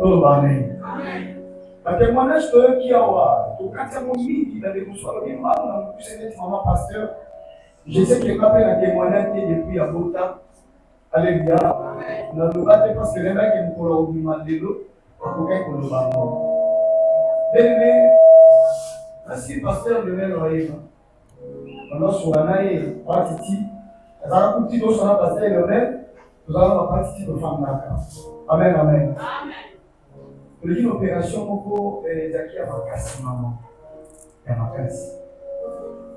Oh, amen. Un témoignage de qui a quand mon midi dans les soirs, maman pasteur. Je sais que les papiers ont témoigné depuis à Bota. Alléluia. Dans le bas, parce que les mecs qui nous ont demandé l'eau, pour qu'ils nous vendent. Bien, merci pasteur de l'Éloïe. Pendant ce moment-là, parti, nous allons continuer sur la pasteur Léonel, nous allons partir de femme. Amen, amen. Le dit l'opération pour Zaki à ma casse, maman. À ma casse.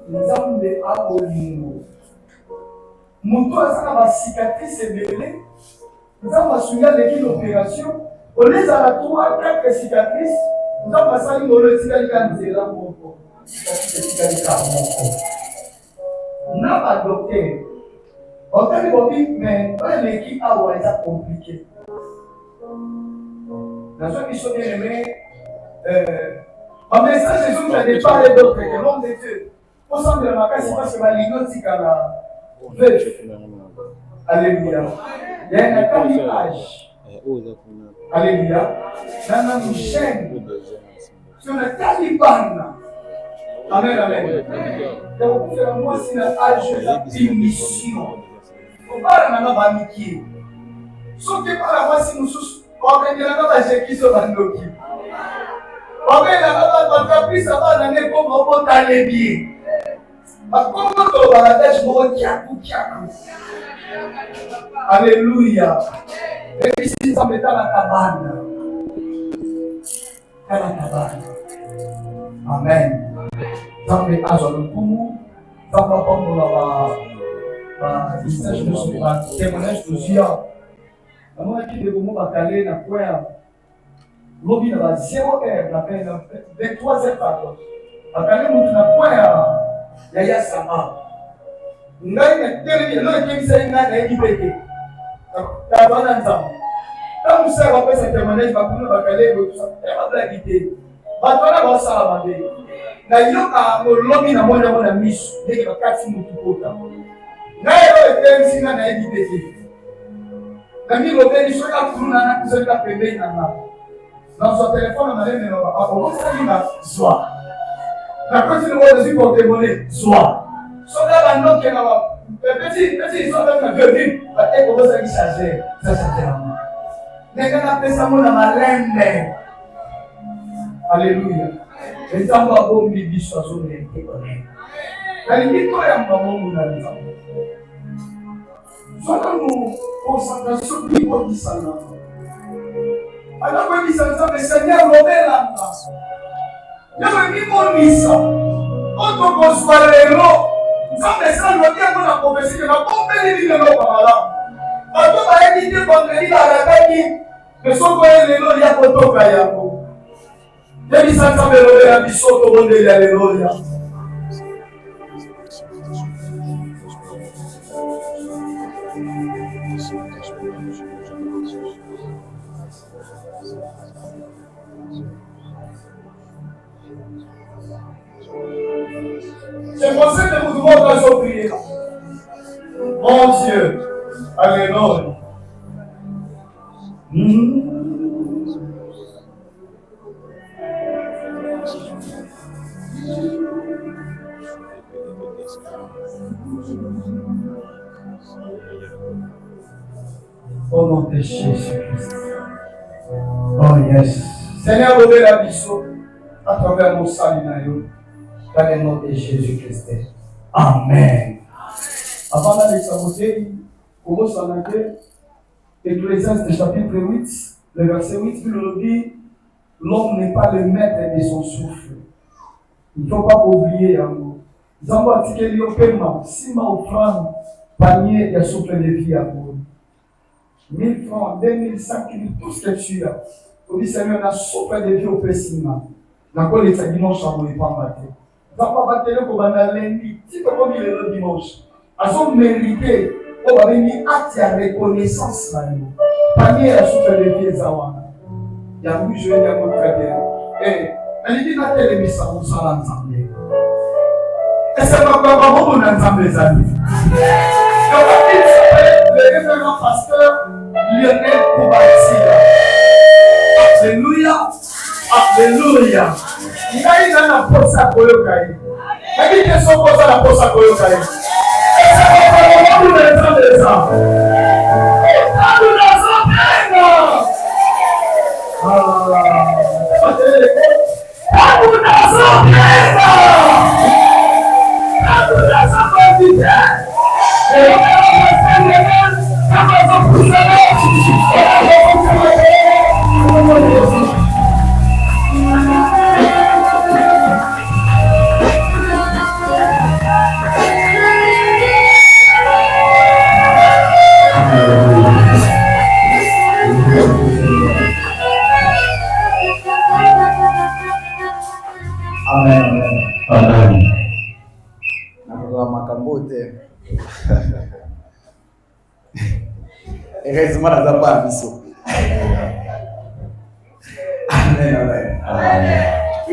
Nous avons des abolimos. Mon toit, ça va cicatrice et belé. Nous avons souligné l'opération. Au lieu de la 3-4 cicatrices, nous avons sali le cicatrice de mon corps. Cicatrice de mon corps. Nous avons un docteur. On a dit, mais l'équipe a été compliqué. Dans ce qui sont bien aimés, en message, Jésus ne dit pas les d'autres que l'homme de Dieu. Au centre de ma casse, parce que ma ligne à la veuf. Alléluia. Il y a un calibage. Alléluia. Dans une chaîne. Sur le caliban. Amen, amen. Donc, moi, c'est l'âge de la démission. On parle maintenant d'amitié. Sauf que par la voix, si nous sommes. On va dire que qui sont dans nos équipes. On va dire que ça va donner comme on va aller bien. Comment on va la tâche pour Kiakou. Alléluia. Et ici, ça met dans la cabane. Dans la cabane. Amen. Ça met à jour le coup. Ça va prendre la message de ce témoignage de Zia. Moi qui de vous bacaler na quoi lobby na 0 heure na peine 23 heures pardon bacaler mutu na quoi ya sama ngai na tele no kimisa inga na ekipeke ta bana nzambe ta musa ba pesa témoignage ba kuna bacaler bo tout ça ba blaguité ba tona ba sala ba be na yoka mo lobby na mona misu ndeke bakati mutu kota ngai yo etensi na ekipeke. Kami l'hôtel, il soit pour nous, nous sommes là, payés dans son téléphone, on a les mémoires. Ah, comment ça dit là? Soit. La petite nous voit dessus pour témoigner. Soit. Soit là, maintenant, qui est là-bas. Petit, ils sont là, mais venus. Et comment ça dit charger? Ça charge la main. Les gars, on appelle ça mon amalène. Alléluia. Les gens vont avoir une vie sur son témoignage. La limite, toi, il y a un moment où on a dit. Faisons-nous concentration plus conditionnelle. Alors que nous sommes le Seigneur l'obéit là. Nous sommes mis mon mission. On doit construire les lots. Nous sommes les seuls qui ont la prophétie de la compagnie de l'eau par là. On doit éviter contre lui la bataille. Mais son coin les lots, il y a pas de caillou. Les missions sont les lots, les missions sont les lots. C'est pour ça que nous devons nous prier. Mon Dieu, alléluia. Au nom de Jésus-Christ. Oh yes. Seigneur, ouvre la mission à travers mon salut dans le nom de Jésus-Christ. Amen. Avant d'aller s'amuser, commence en anglais. Ecclésiaste chapitre 8, le verset 8, il nous dit, l'homme n'est pas le maître de son souffle. Il ne faut pas oublier en nous. Nous avons articulé le paiement, 6 mois offrande, panier et souffle de vie à vous. 1000 francs, 2000, 5000, tout ce que tu as. On dit, Seigneur, on a souffle de vie au Pessima. Dans quoi les dimanche, on ne peut pas battre. Nous avons battu le lundi, si tu as mis le dimanche. Elles ont mérité, on va venir acte à reconnaissance. Panier à souffle de vie, Zawana. Il y a oui, je vais dire très bien. Et elle dit, la télévision, on s'en ensemble. Et c'est pas comment on a ensemble les amis. Le révérend pasteur Lionel Koubatia. Alléluia. Alléluia. Il y a une apôtre à Koyokai. Il y a une apôtre à Koyokai. Et c'est votre moment de l'état de ça. Heureusement, nous n'avons pas un bisou. Amen. Amen. Tu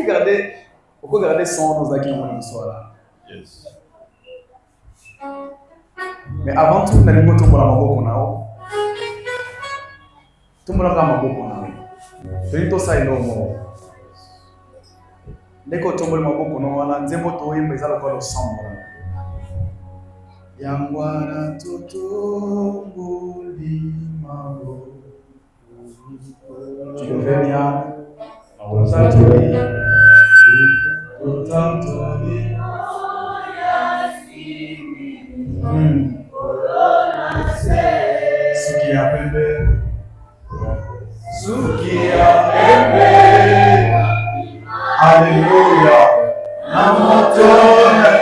peux garder son nos acquis le soir là. Yes. Mais avant tout, nous allons tout pour la maboko nao. Tout le monde a maboko nao. C'est tout ça il est mort. Dès que tu as maboko nao, on a un zéro toi mais ça le corps sang. Yangwana tutunguli mambo. Tu devais bien. Sukia pembe. Sukia pembe. Alléluia. Namotona.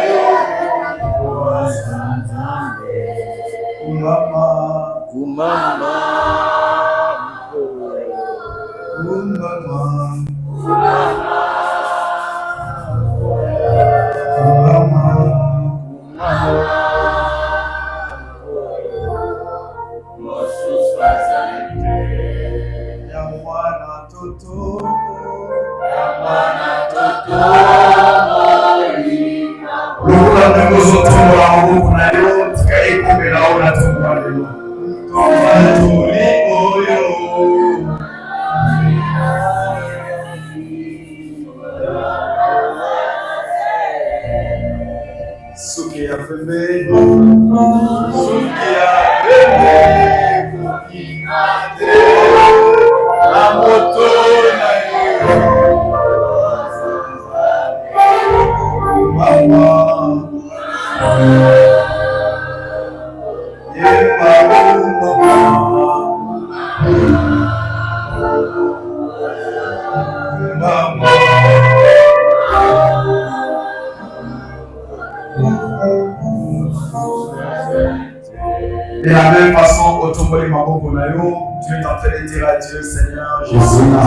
De la même façon, au Tomboli Mambo Bonayo, tu es en train de dire à Dieu, Seigneur, je suis là.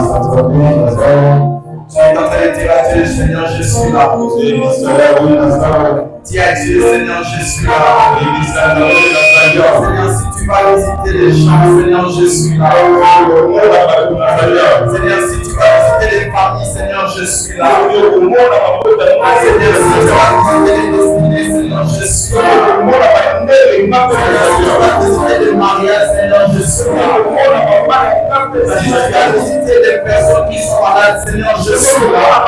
Tu es en train de dire à Dieu, Seigneur, je suis là. Dis à Dieu, Seigneur, je suis là. Seigneur, si tu vas visiter les champs, Seigneur, je suis là. Seigneur, si tu vas visiter les familles, Seigneur, je suis là. Seigneur, si tu vas visiter les destinées, Seigneur, je suis là. Visiter les mariages, Seigneur, je suis là. Si tu vas visiter les personnes qui sont malades, Seigneur, je suis là.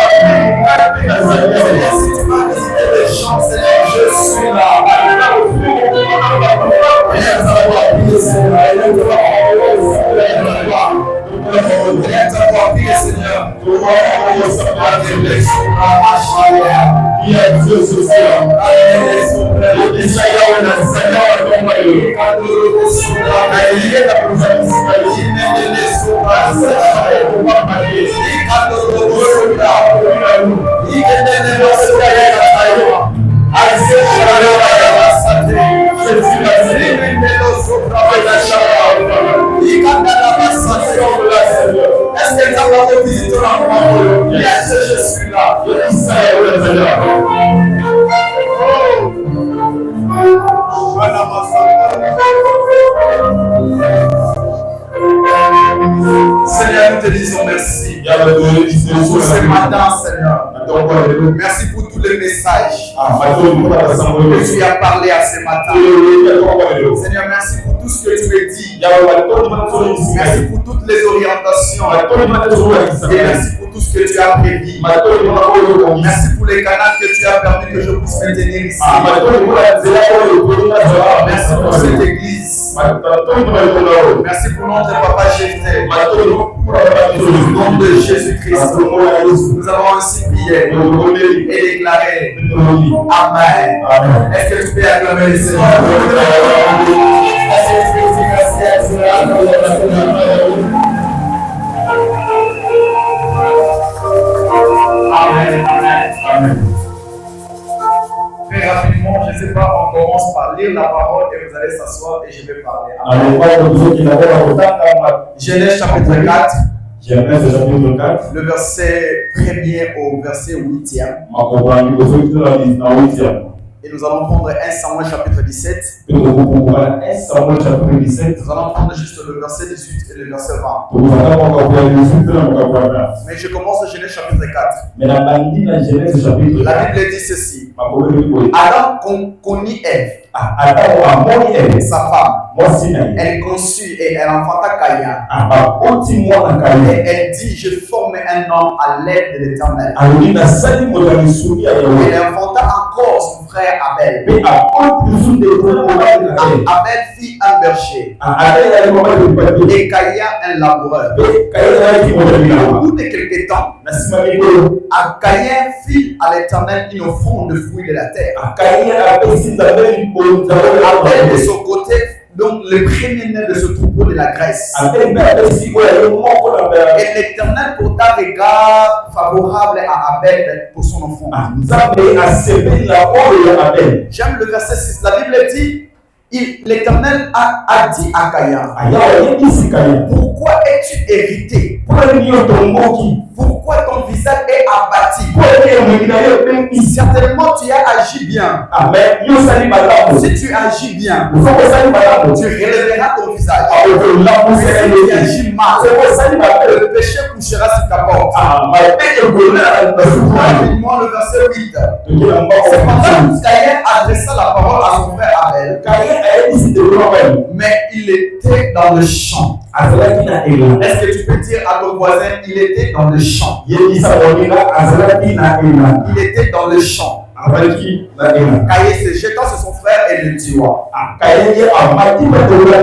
Seigneur, si tu vas visiter les champs, Seigneur, je suis là. Seigneur, est-ce que tu as visité la maman? Yes, je suis là. Seigneur, nous te disons merci. Pour ce matin, Seigneur. Merci pour tous les messages que tu as parlé à ce matin. Seigneur, merci pour tout ce que tu me dis. Merci pour toutes les orientations. Et merci pour tout ce que tu as prévu. Merci pour les canaux que tu as permis que je puisse me tenir ici. Merci pour cette église. Merci pour notre papa Jephthé. Au nom de Jésus-Christ, nous avons ainsi prié et déclaré Amen. Est-ce que tu peux acclamer le Seigneur? Est-ce que tu peux dire merci à Dieu? Amen. Amen. Très rapidement, je ne sais pas, on commence par lire la parole et vous allez s'asseoir et je vais parler. Genèse chapitre 4. Le verset 1er au verset 8e. Et nous allons prendre 1 Samuel chapitre 17. Nous allons prendre juste le verset 18 et le verset 20. Mais je commence au Genèse chapitre 4. La Bible dit ceci. Adam connut Ève, sa femme. Elle conçut et elle enfanta Caïn. Et elle dit, je forme un homme à l'aide de l'Éternel. Et elle enfanta encore son frère Abel. Abel fit un berger. Et Caïn un laboureur. Au bout de quelques temps, Caïn fit à l'Éternel une offrande de fruits de la terre. Abel de son côté, donc le premier-né de ce troupeau de la Grèce. Et l'Éternel porta regard favorable à Abel pour son enfant. J'aime le verset 6. La Bible dit, l'Éternel a dit à Caïn, pourquoi es-tu irrité? Pourquoi ton visage est abattu? Certainement tu as agi bien. Si tu agis bien, tu relèveras ton visage. Si tu agis mal, le péché couchera sur ta porte. Rapidement, le verset 8. Cependant, Caïn adressa la parole à son frère Abel. Mais il était dans le champ. Est-ce que tu peux dire à ton voisin, il était dans le champ? Il était dans le champ. Caïn se jeta sur son frère et le tua.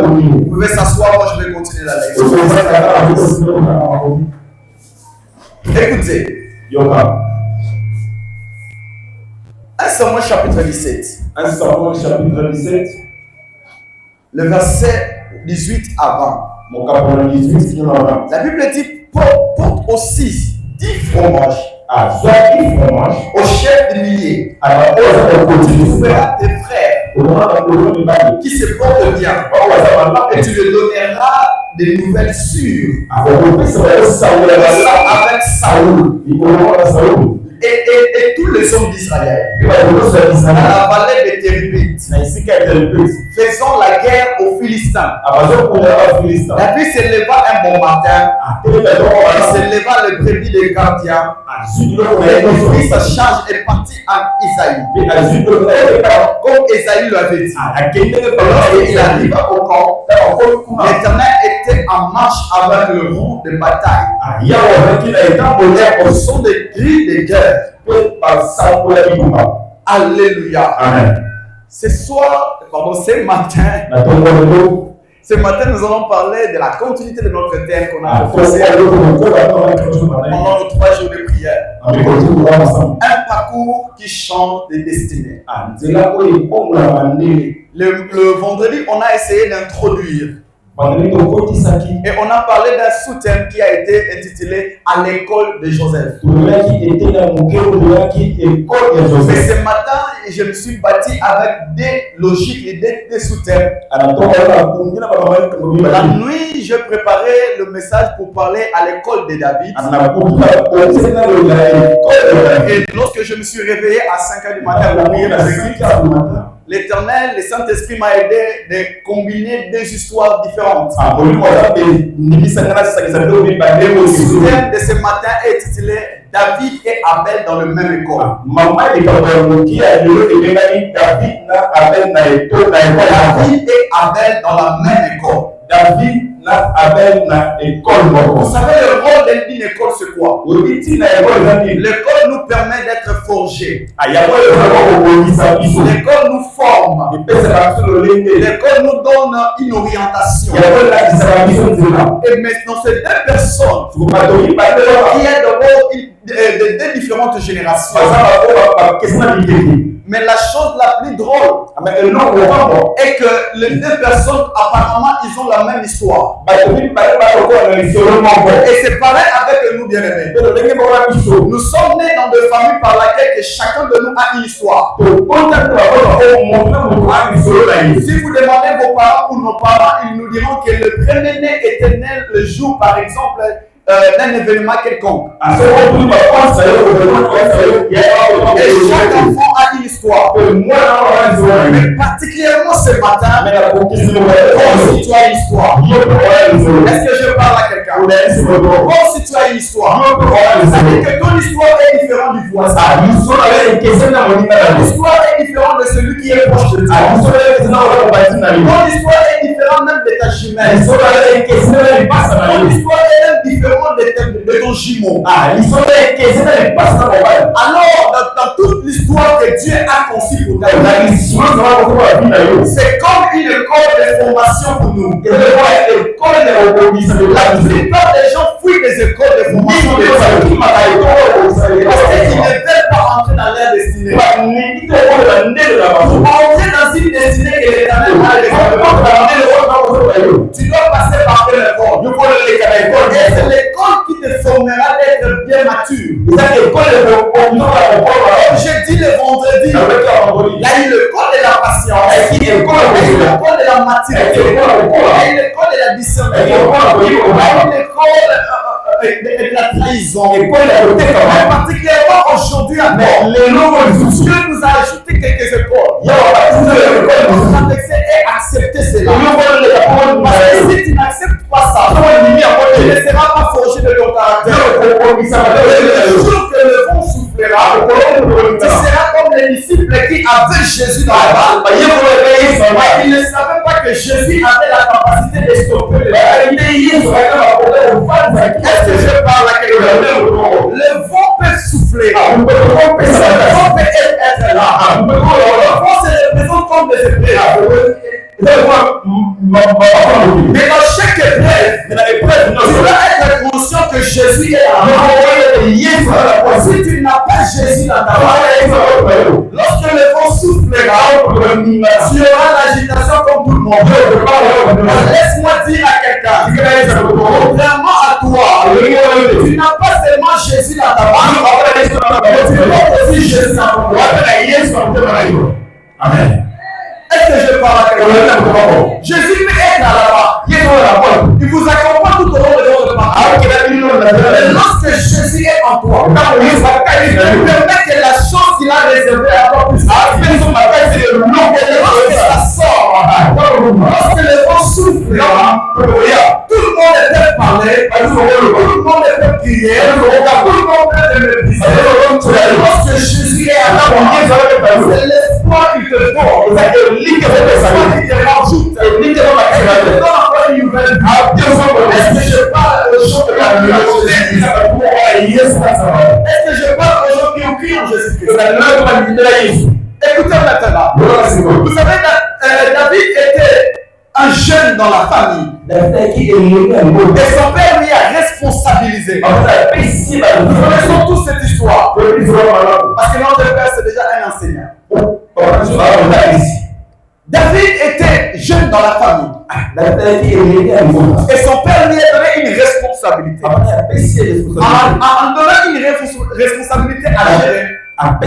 Vous pouvez s'asseoir, moi je vais continuer la lecture. Écoutez. 1 Samuel chapitre 17. Le verset 18 à 20. La Bible dit, porte aussi 10 fromages au chef de milliers. Tu feras tes frères qui se portent bien et tu leur donneras des nouvelles sûres avec Saoul et tous les hommes d'Israël dans la vallée de Térébite, faisant la guerre aux Philistins. La pluie se leva un bon matin, il se leva le brebis des gardiens, et il prit sa charge et partit à Isaïe, comme Isaïe l'avait dit. Lorsqu'il arriva au camp, l'Éternel était en marche avec le rond de bataille, au son des cris de guerre. Alléluia. Amen. Ce matin, nous allons parler de la continuité de notre thème qu'on a commencé pendant nos 3 jours de prière. Un parcours qui change des destinées. Le vendredi, on a essayé d'introduire. Et on a parlé d'un sous-thème qui a été intitulé « À l'école de Joseph ». Mais ce matin, je me suis bâti avec des logiques et des sous-thèmes. La nuit, je préparais le message pour parler à l'école de David. Et lorsque je me suis réveillé à 5h du matin pour prier l'Éternel, le Saint-Esprit m'a aidé de combiner des histoires différentes. Le thème de ce matin est intitulé David et Abel dans le même école. David et Abel dans la même école. Vous savez le rôle d'une école c'est quoi? L'école nous permet d'être forgés. L'école nous forme. L'école nous donne une orientation. Et maintenant ces deux personnes qui est de deux différentes générations. Mais la chose la plus drôle est que les deux personnes, apparemment, ils ont la même histoire. Et c'est pareil avec nous, bien-aimés. Nous sommes nés dans des familles par lesquelles chacun de nous a une histoire. Si vous demandez vos parents ou nos parents, ils nous diront que le premier-né était né le jour, par exemple, d'un événement quelconque. Et chaque enfant a une histoire. Mais particulièrement ce matin, toi aussi tu as une histoire. Est-ce que je parle à quelqu'un? Toi aussi tu as une histoire. Ça veut dire que ton histoire est différente du voisin. Ton histoire est différente de celui qui est proche de toi. Ton histoire est différente même de ta jumelle. Ton histoire est même différente de ton jumeau. Alors, dans toute l'histoire que Dieu a conçue pour ta vie, c'est comme une école de formation pour nous. La plupart des gens fuient des écoles de formation parce qu'ils ne veulent pas entrer dans leur destinée. Pour entrer dans une destinée que l'Éternel a développée, tu dois passer par quelle école? Et c'est l'école qui te formera d'être bien mature. Comme j'ai dit le vendredi, il y a eu l'école de la patience, il y a eu l'école de la maturité, il y a eu l'école de la discernement, il y a eu l'école de la trahison. Mais particulièrement aujourd'hui, Dieu nous a ajouté quelques écoles. Nous avons accepté cela. Parce que si tu n'acceptes pas ça, tu ne seras pas forgé de ton caractère. Le jour que le vent soufflera, tu seras comme les disciples qui avaient Jésus dans la barque. Ils ne savaient pas que Jésus avait la capacité de stopper le vent. Est-ce que je parle à quelqu'un? Le vent peut souffler. Le vent peut être là. Le vent se représente comme des épreuves. Mais dans chaque épreuve, tu dois être conscient que Jésus est là. Si tu n'as pas Jésus dans ta vie, lorsque le vent soufflera, tu auras l'agitation comme tout le monde. Laisse-moi dire à quelqu'un, contrairement à toi, tu n'as pas seulement Jésus dans ta vie, mais tu as aussi Jésus dans ton cœur. Amen. Est-ce que je parle à quelqu'un? Jésus peut être là-bas. Il vous accompagne tout au long de votre parcours. Mais lorsque Jésus est en toi, il permet que la chose qu'il a réservée à toi puisse arriver. Lorsque ça sort, lorsque le vent souffle, tout le monde peut parler, tout le monde peut crier, tout le monde peut te mépriser. Lorsque Jésus est à toi, c'est l'espoir qu'il te donne. Est-ce que je parle aux gens de la Est-ce que je parle aux gens qui ont cru en Jésus-Christ? Écoutez maintenant. Vous savez, David était un jeune dans la famille. Et son père lui a responsabilisé. Nous connaissons tous cette histoire. Parce que notre père, c'est déjà un enseignant. David était jeune dans la famille. Et son père lui a donné une responsabilité. En donnant une responsabilité à gérer. La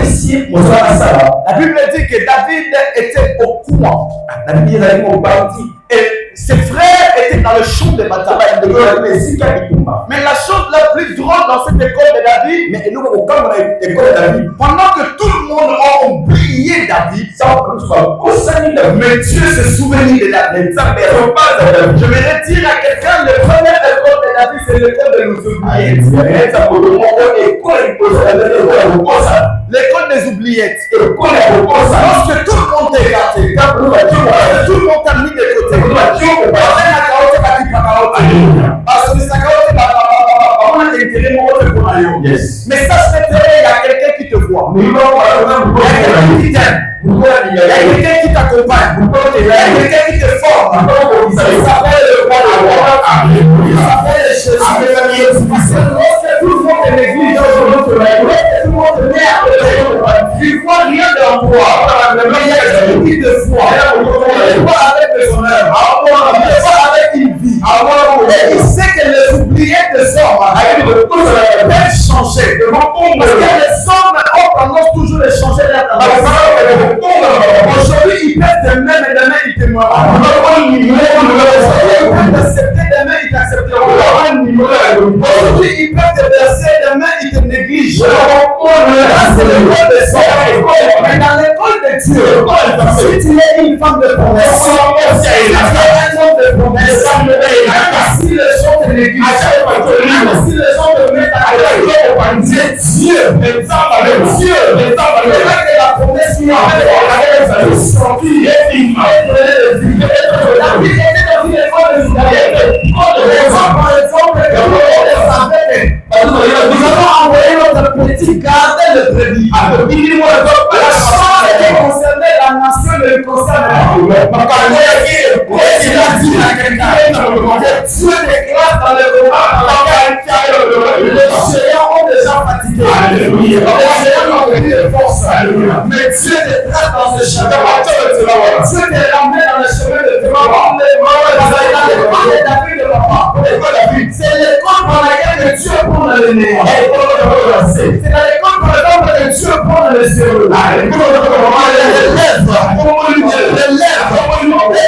Bible dit que David était au courant. Et ses frères étaient dans le champ de bataille. Mais la chose la plus drôle dans cette école de David, pendant que tout le monde a oublié oublié David, mais Dieu se souvenait de David. Je vais dire à quelqu'un, le premier école de David, c'est l'école de nous oubliettes. L'école des oubliettes. Lorsque tout le monde est gâté, tout le monde t'a mis de côté. Yes. Mais ça se fait, il y a quelqu'un qui te voit. Il y a quelqu'un qui t'aime. Il y a quelqu'un qui t'accompagne. Il y a quelqu'un qui te forme. Il s'appelle le roi de roi. Il s'appelle le Jésus. Parce que lorsque tout le monde est néglige dans le monde, lorsque tout le monde est merde, il ne voit rien de toi. Mais il y a quelqu'un qui te voit. Il voit avec son œuvre. Il voit avec une vie. Et il sait que les oubliettes de sort peuvent changer. Parce que les hommes ont tendance toujours de changer leur tendance. Aujourd'hui, ils peuvent demain, mais demain, ils te mourront. Ils peuvent t'accepter, demain, ils t'accepteront. Aujourd'hui, ils peuvent te verser, demain, ils te négligent. Là, c'est l'école de sort. Mais dans l'école de Dieu, si tu es une femme de promesse, si tu es un homme de promesse, si les gens te négligent, si les gens te mettent à Dieu, Dieu, la promesse qui a sorti et il m'a nous avons envoyé notre petit gardien de brebis. La chose qui concernait la nation ne le concerne pas. Dieu déclare dans le roman les géants ont déjà fatigué. Les géants ont pris de force. Mais Dieu te trace dans ce chemin. Dieu te ramène dans le chemin de Dieu. C'est l'école par laquelle Dieu prend le nez. C'est dans l'école par laquelle Dieu prend le zéro.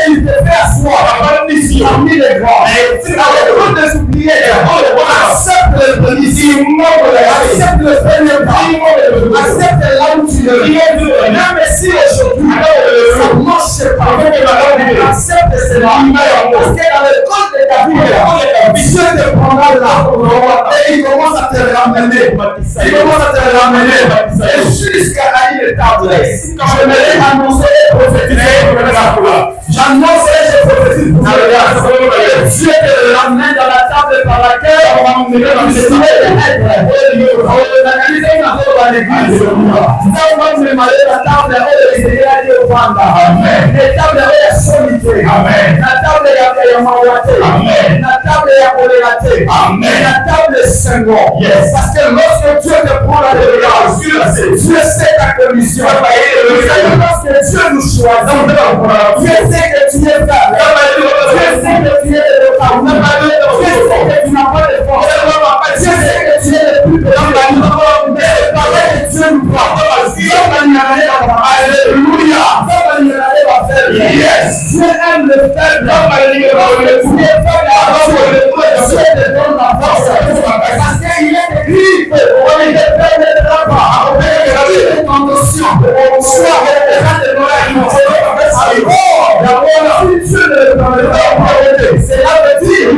Il te fait asseoir parmi les grands. C'est dans l'école des oubliettes. Accepte le prémices. Accepte le premier pas. Accepte là où tu es. Même si aujourd'hui, ça ne marche pas. Accepte cela. Parce que dans l'école de David, Dieu te prendra là. Et il commence à te ramener. Et jusqu'à la ligne de table. J'aimerais annoncer et prophétiser. J'annonce et je prophétise. Dieu te ramène dans la table par laquelle on va emmener dans le ciel. Organiser une affaire dans l'église. Ça, on va me demander la table où il s'est dit au Rwanda. La table où il y a solité. La table où il y a Mawate. La table où il y a Olerate. La table de Senghor. Parce que lorsque Dieu te prend la délivrance, Dieu sait ta commission. Lorsque Dieu nous choisit, Dieu sait que tu es faible. Dieu sait que tu es de femme. Dieu sait que tu n'as pas de force. Dieu sait que tu es le plus petit. Mais le palais de Dieu nous prend. Alléluia. Dieu aime le faible. Dieu est faible. Dieu te donne la force. Parce qu'il est écrit que il est faible de la part. Il est en notion. Soit il est de si Dieu ne le permet pas, cela veut dire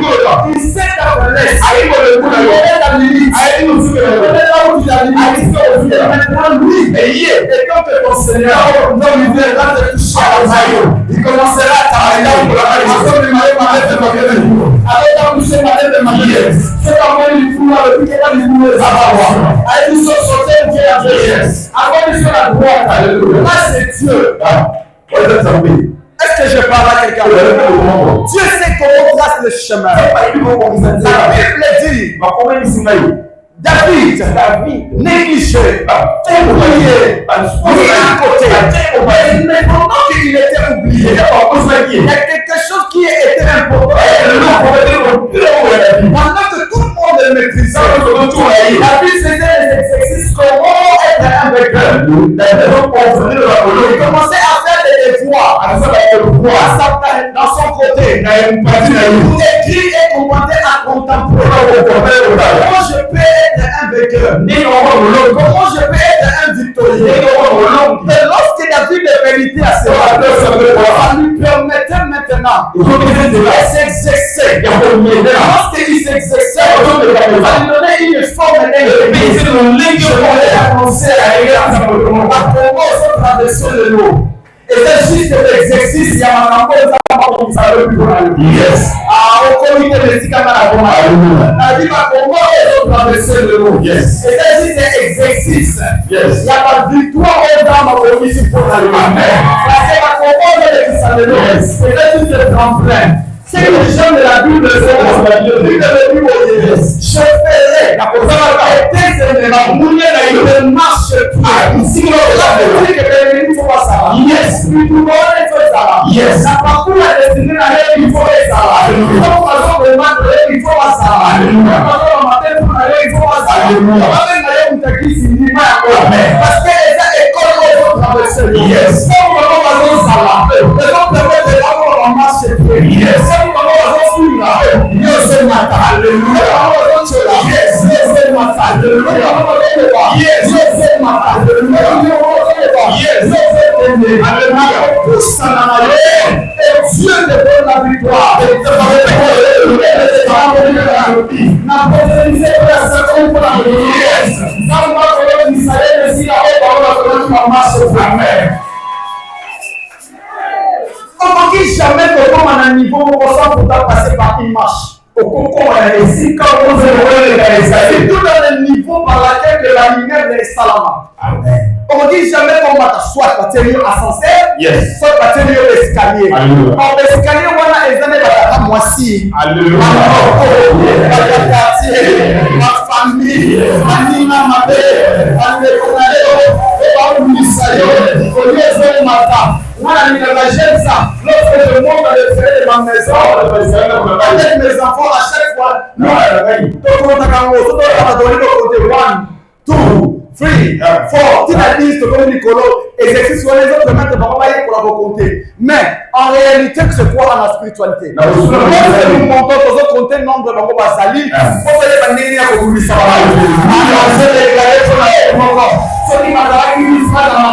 qu'il sait ta faiblesse. Il connaît ta limite. Il connaît là où tu as limite. Maintenant, lui, et quand ton Seigneur, non, il viendra te toucher à la maillot. Il commencera à t'arrêter. Avec ta toucher ma tête de ma vie. C'est comment il fout là, depuis qu'il a dit nous les avoir. Avec nous sommes sautés, Dieu a fait. Avant de sur la droite, là c'est Dieu. Est-ce que je parle à quelqu'un? Dieu sait comment on trace le chemin. La Bible dit David, négligé, oublié, mis à côté. Mais pendant qu'il était oublié, il y a quelque chose qui était important. Pendant que tout le monde le maîtrisait, David faisait les exercices comment être un vainqueur. Il commençait à faire des devoirs dans son côté. Pour écrire et commenter à contempler. Comment je peux être un vainqueur? Comment je peux être un victorieux? Et lorsque vérité à ses ça lui permettait maintenant de s'exercer. Lorsqu'il s'exerçait, ça lui donnait une forme traverser le lot. Et c'est juste l'exercice, il y a un rapport qui s'appelle plus yes. Au comité de Tikana, on a dit comment ils ont traversé le lot. Yes. Et c'est juste l'exercice. Yes. Il y a la victoire dans ma commission pour la loi. Parce que la communauté de Tissalélo, c'est juste le tremplin. C'est que les gens de la Bible sont je ferai la marche yes, yes, la parcours la destinée à elle, il faut les salades. Il faut il faut la salade. Il faut la salade. Parce que les écoles vont traverser. Yes. Yes. Dieu te donne la victoire. On ne dit jamais que comme on a un niveau, on va passer par une marche. C'est tout dans le niveau par lequel la lumière est salama. Amen. On ne dit jamais qu'on va soit passer ascenseur, soit passer escalier. En escalier, on a les années de la moitié. Alléluia. Ma famille, ma nina, ma belle, ma voilà, il a j'aime ça. Lorsque je monte à l'extérieur de ma maison, avec mes enfants à chaque fois, non, tout le monde a gagné. Tout le monde a donné le côté 1, 2, 3, 4. Tu as dit, comme Nicolas, exercice sur les autres, maintenant, on va y pour la compter. Mais en réalité, c'est quoi dans la spiritualité? Lorsque nous montons, nous allons compter le nombre de Bango Basali. Vous allez venir à vous dire ça. Ce qui m'a dit, c'est dans la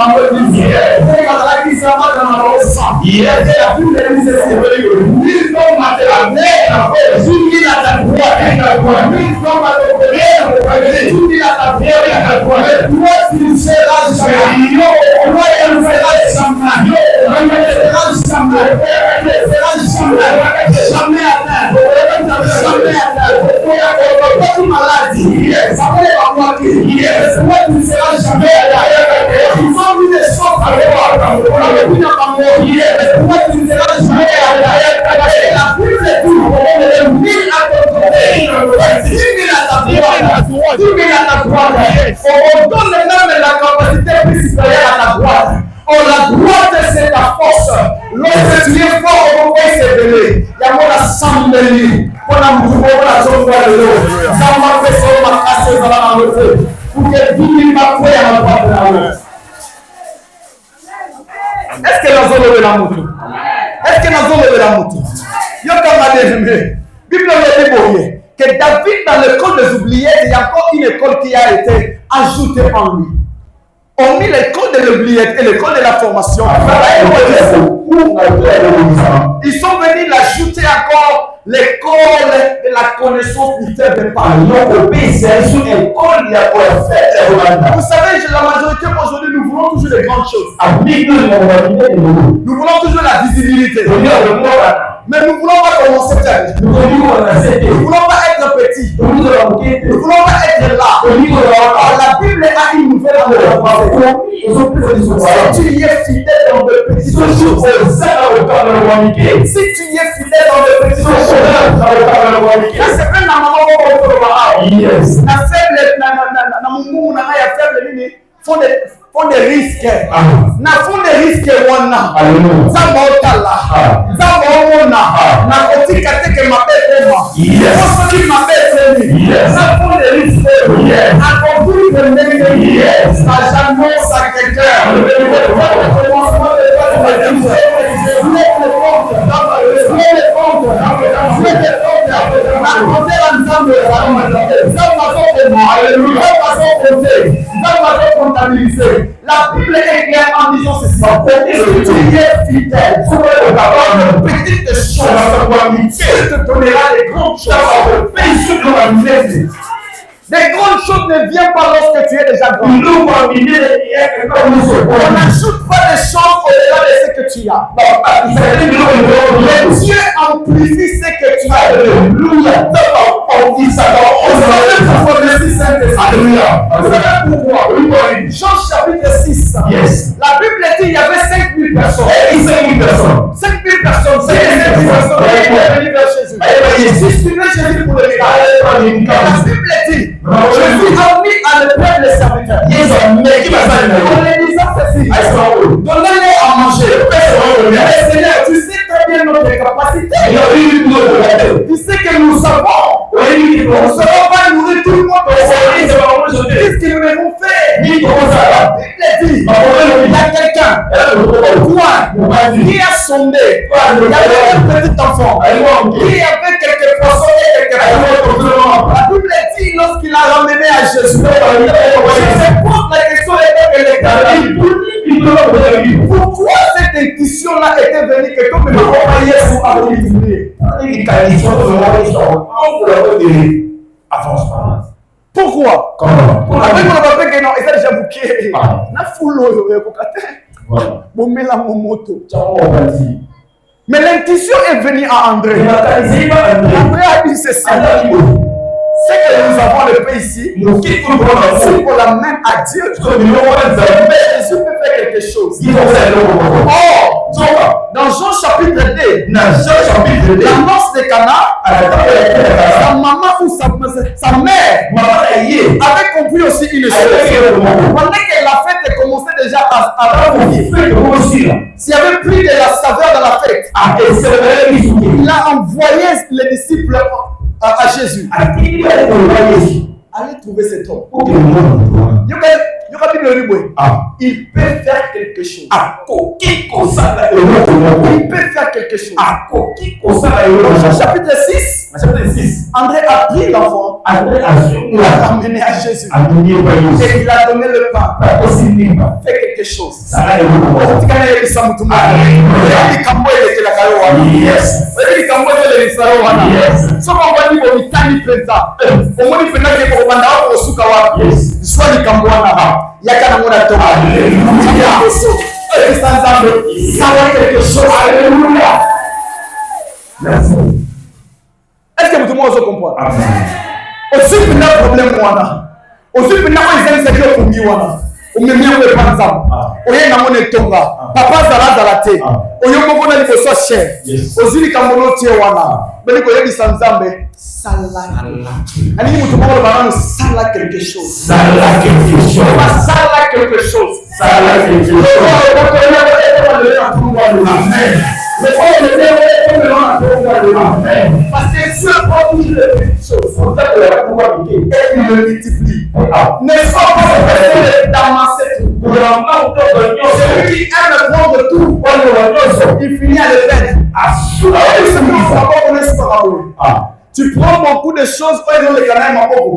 on donne même la capacité supérieure à la droite. Oh, la droite, c'est ta force. Lorsque tu es fort, on va s'élever. Il y a mon assemblée. On a mon zone de l'eau. Ça m'a fait ça, on m'a cassé dans la main. Pour que tout le monde m'a fait à la droite de la main. Est-ce que la zone de la moto? Est-ce que la zone de la moto? Il y a comme un déjeuner. Bible me dit pour lui que David, dans l'école des oubliés, il y a encore une école qui a été ajoutée en lui. On mit l'école de l'oubliette et l'école de la formation. Ils sont venus l'ajouter encore l'école de la connaissance mystère de Paris. Vous savez, la majorité aujourd'hui, nous voulons toujours les grandes choses. Nous voulons toujours la visibilité. Mais nous ne voulons pas commencer faible. Nous ne voulons pas être petits. Nous ne voulons pas être là. Alors, la Bible a une nouvelle si tu y es fidèle dans de petites choses, si tu y es fidèle dans de petites choses, c'est même la maman la faible, la faible, font des risques. Na font des risques wana. Zamba otala. Zamba ona. Na kotika teke mapete ma. Koso ki mapete mi. Na font des risques. Na konturi de nenge. Na jamais sa quelqu'un. Le La Bible est claire en disant ceci. Si tu es fidèle, dans de petites choses, il te donnera des grandes choses. Des grandes choses ne viennent pas lorsque tu es déjà grand. On n'ajoute pas des choses au-delà de ce que tu as. Mais Dieu amplifie ce que tu as. Alléluia. Jean chapitre 6. Yes. La Bible dit qu'il y avait 5000 personnes. 5000 personnes. 5000 personnes. 5000 personnes qui sont venues vers Jésus. Si tu veux Jésus pour le miracle, la Bible dit Jésus a mis à l'épreuve les serviteurs. En les disant ceci, donnez-les à manger. Mais Seigneur, tu sais très bien notre capacité. Tu sais que nous savons. Nous ne savons pas nourrir tout le monde. Qu'est-ce que nous devons faire? La Bible dit, il y a quelqu'un au coin qui a sondé. Il y avait un petit enfant qui avait quelques poissons et quelques poissons. La Bible dit, lorsqu'il a ramené à Jésus, je me pose la question pourquoi cette intuition-là était venue que comme le roi Jésus a multiplié? Pourquoi? Avec mon papa qui non, il s'est déjà bouqué. Na foulou yo kokate. Bomela momoto. Mais l'intuition est venue à André. André a dit ceci. Ce que nous avons le pays ici, c'est pour la même à Dieu. Mais Jésus peut faire quelque chose. Or, dans Jean chapitre 2, la noce de Cana, sa maman ou sa mère avait compris aussi une chose. Pendant que la fête commençait déjà à venir, s'il y avait plus de la saveur dans la fête, il a envoyé les disciples à Jésus. Allez trouver cet homme. Il peut faire quelque chose. Il peut faire quelque chose. Dans chapitre 6, André a pris l'enfant, il l'a ramené à Jésus. Et il a donné le pain. Fait quelque chose. Est-ce que tout le monde se comprend? Aussi, il y a un problème. Aussi, il y a un problème. Umemia we panza oye na mone tonga papa zala te oyo moko na liboso cher ozili kamono tie wana beli ko yebi sanzambe sala ani mutu moko ba sala quelque chose sala quelque chose amen. Parce que Dieu prend toujours les petites choses et il le multiplie. Ne sois pas pressé d'amasser tout. Celui qui aime prendre tout, il finit à le perdre. Tu prends beaucoup de choses pour les canaux Maboko.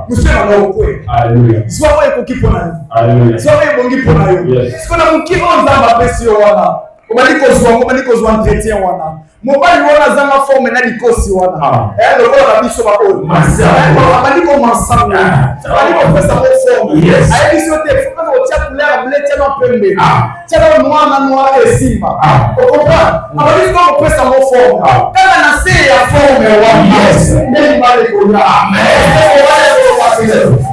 Monsieur Maboko. Alléluia. Soit pas qui pour nous. Soit pas qui pour nous. Ce qu'on a qui on a apprécié wana. Comment on entretien wana. Mobali wana zanga forme na likosi wana. Le roi la biso ba o. Mabali ko mansanga. Mabali ko pesa mo forme. Ayi biso te faut que tia couleur bleu tia no pembe. Tia no noir et simba. O comprend? Mabali ko pesa mo forme. Kama na se ya forme wana. Yes. Ndeni mali ko ya. Amen.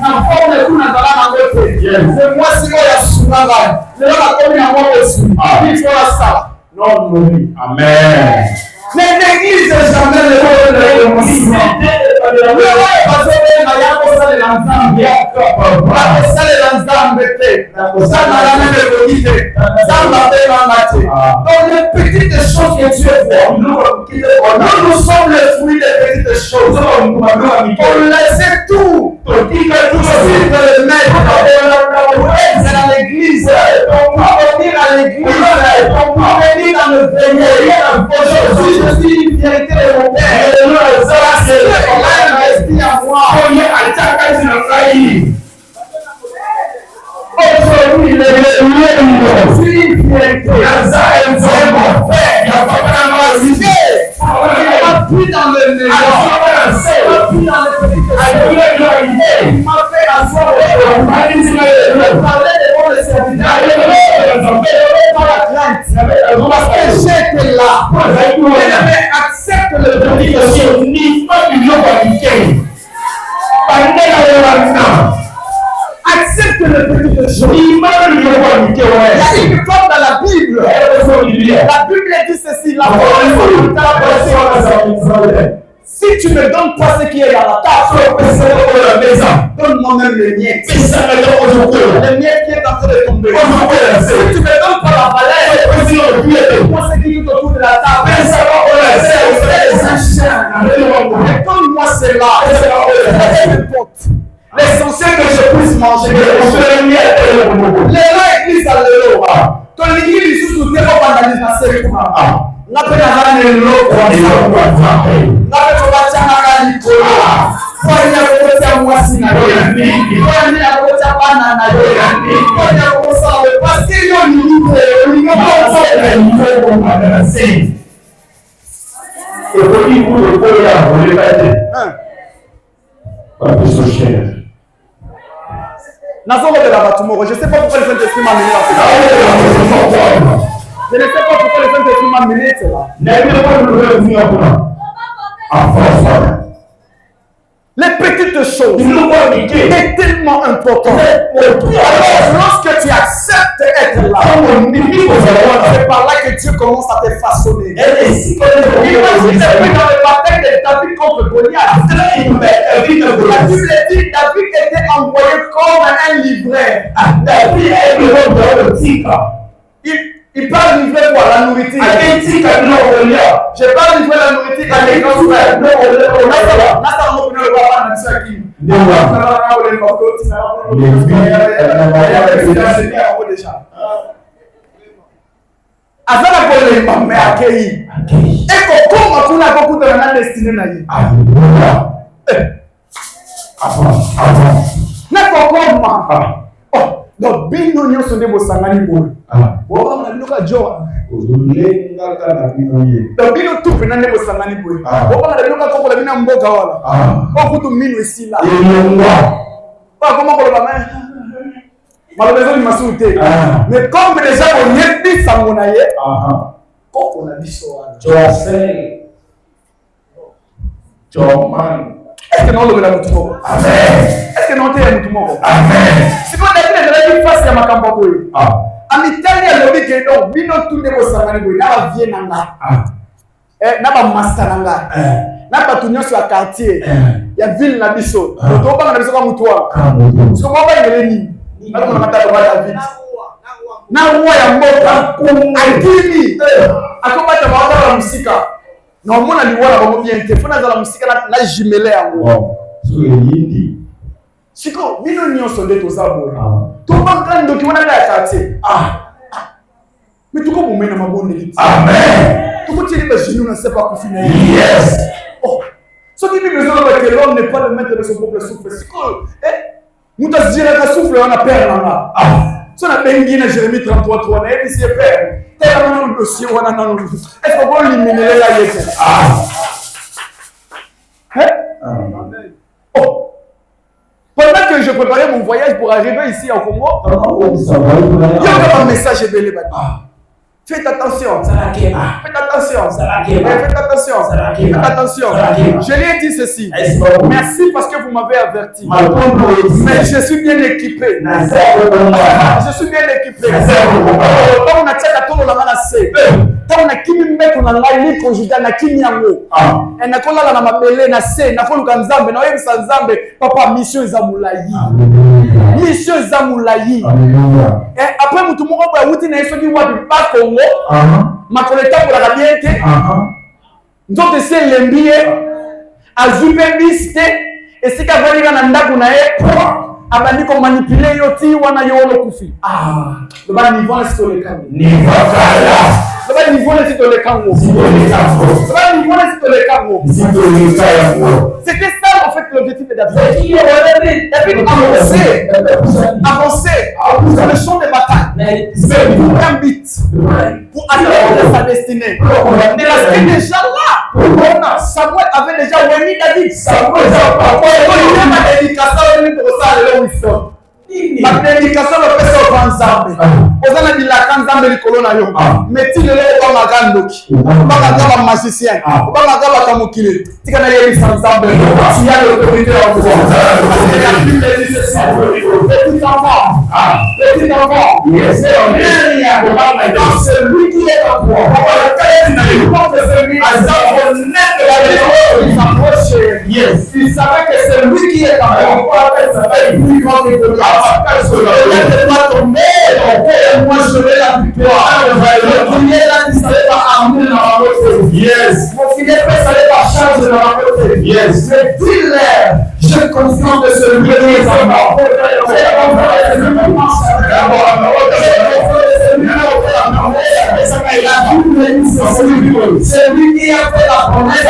Na forme kuna zalana ngote. C'est moi si ya sunanga. Lelo na komi na mo osu. Il faut la sala. Non, non. Amen. N'église jamais le rôle de l'homme. Donc les petites choses que tu fais, nous sommes les fruits des petites choses. On laisse tout. Pour le maître. C'est à l'église. Pour venir à l'église. Pour venir dans le veilleur. Aujourd'hui, je suis une vérité de mon père. Naïf. Aujourd'hui, les plus dans le néant, plus dans le petit il m'a fait asseoir je parlais devant le serviteur par la crainte parce que j'étais là. Accepte le petit accepte le petit de choses. Il y a une femme dans la Bible. La Bible dit ceci. Si tu me donnes pas ce qui est dans la table, donne-moi même le mien. Le mien qui est en train de tomber. Si tu me donnes pas la valeur, donne-moi ce qui est tout autour de la table. Donne-moi cela. L'essentiel que je puisse manger. Les églises à l'eau. Quand l'église sous le terreau vandalise la série. N'appelle la reine de l'eau. N'appelle pas la Nicola. N'appelle pas Moissina. N'appelle pas Banana. Parce qu'il y a une libre. Et vous dites, vous le pouvez là, vous le faites. Pas plus de cher. Je ne sais pas pourquoi le Saint-Esprit m'a mené là. Je ne sais pas pourquoi le Saint-Esprit m'a mené là. Les petites choses est tellement important. Lorsque tu acceptes d'être là, c'est par là que Dieu commence à te façonner. Imagine dans le bataille de David contre Goliath. La Bible dit David était envoyé comme un livret. Il parle livrer quoi? La nourriture. Je parle livrer la nourriture à les grands frères. Donc, bino nyonso nde bosangani boye. Boba na bino ka joa. Donc, bino tout pena nde bosangani boye. Boba na bino ka kokola bina mboka wala. Okutu mino esila. Pas comment ko ba main. Malheureusement il m'a sauté. Mais comme déjà on y dit ça mon aye. Koko na biso wala. Joa sei. Joa man. Est-ce que non le la mutumo? Amen. Est-ce que non te mutumo? Amen. Si vous avez une face à ma campagne, Amitali a lobby que non, bino tout de vos savants, n'a vie nanga, n'a pas master nanga, n'a pas tout sur la quartier, il y a ville na biso, on doit pas na biso comme toi. Ce qu'on va pas y aller, alors on a pas de David. Na roi ya mboka, akili, akomata baada la musika. Non, mon ami wala ba bien te, fona za la musika la jumelé yango. So yindi. Siko, bino nyonso nde tozabo. Toba kando kiwana na quartier. Mais tout comme on mène ma bonne élite. Amen. Tout comme tu es les genoux, ne sait pas quoi finir. Yes. Oh. Ce qui est besoin de l'homme n'est pas le maître de son propre souffle. Siko, nous t'as dit que souffle on a peur là. Si on a bengi na Jérémie 33 on a ici peur. Tellement le dossier on a non. Est-ce qu'on va éliminer la yété? Oh. Pendant que je préparais mon voyage pour arriver ici au Congo, il y a un message belé. Faites attention. Faites attention. Faites attention. Faites attention. Je lui ai dit ceci. Merci parce que vous m'avez averti. Mais je suis bien équipé. Je suis bien équipé. Quand on a tchaka tout le monde a assez. Quand on a kimi mettre on a laïli conjugal na kimi yango. Et na kola na mabele na se na koluka nzambe na yebisa nzambe papa mission ezamulayi. Mission ezamulayi. Et après mutu moko ba wuti na yeso ki wapi pa Congo. Makoleta pour la biente. Nzote se lembie azupe biste et sika vali na ndaku na e abandi ko manipuler yo ti wana yo lo kufi le ba niveau na sito le kango niveau kala le ba niveau na sito le kango c'était ça en fait l'objectif de David. David avançait dans le champ de bataille pour un but, pour atteindre sa destinée. Mais là, c'était déjà là. Samuel avait déjà réuni David. Ma prédication le fait au grand Zambé. Aux années de la grande Zambé, le colon a eu. Mais tu ne l'as pas magandouki. Pas un magicien. Pas un kamukile. Tu connais les sans Zambé. Tu as l'autorité en toi. Petit enfant. Petit enfant. C'est lui qui est en toi. Il savait que c'est lui qui est en toi. Il ne pas tomber, moi je vais la victoire. Mon filet là, il ne savait pas amener dans ma côté. Yes. Mon filet ne savait pas charger dans ma côté. Yes. Je dis-leur, j'ai conscience de celui qui est en moi. C'est lui qui a fait la promesse.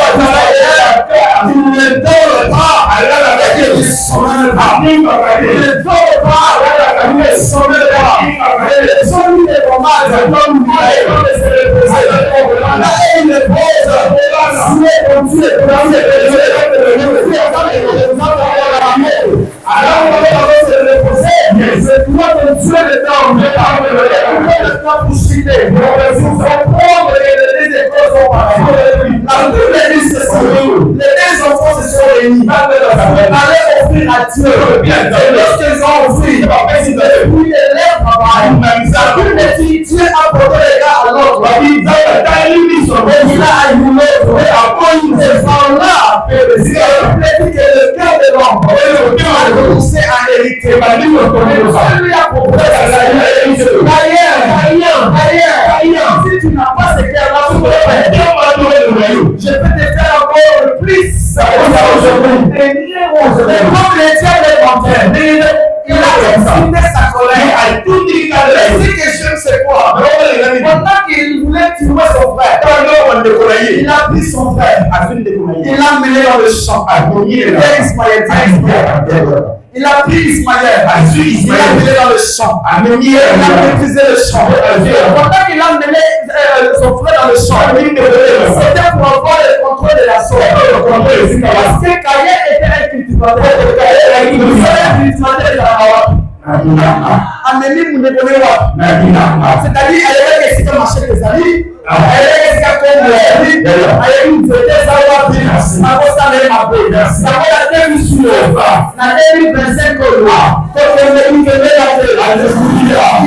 Il ne donne pas. Il ne donne pas. Celui des combats, il les enfants se sont réunis. Allez offrir à Dieu. Lorsqu'ils ont offert, il est leur travail. Dieu a porté les gars à l'autre. Il a annulé ces gens-là. Il dit que le cœur de l'homme a commencé à hériter. Celui a proposé d'ailleurs, si tu n'as pas ce cœur-là, je peux te faire encore plus. Comme les dieux de montagne, il a exprimé sa colère. Ce que j'aime, c'est quoi? Pendant qu'il voulait tuer son frère, il a pris son frère, il l'a mené dans le champ. Il a pris Ismaël, il l'a mené dans le champ. Il a maîtrisé le champ. Pendant qu'il a mené son frère dans le champ, c'était pour avoir le contrôle de la sauce. Parce que Caïn était un cultivateur. Il était un cultivateur de la Hawa. Amélie Mounébouéwa. C'est-à-dire, elle avait essayé de marcher les amis. Elle avait essayé de comprendre. Elle avait une vedette, ça va bien. Ça va s'aller ma paix. Ça va la terre sur le bas. La terre 25 euros. Quand on me dit que la paix.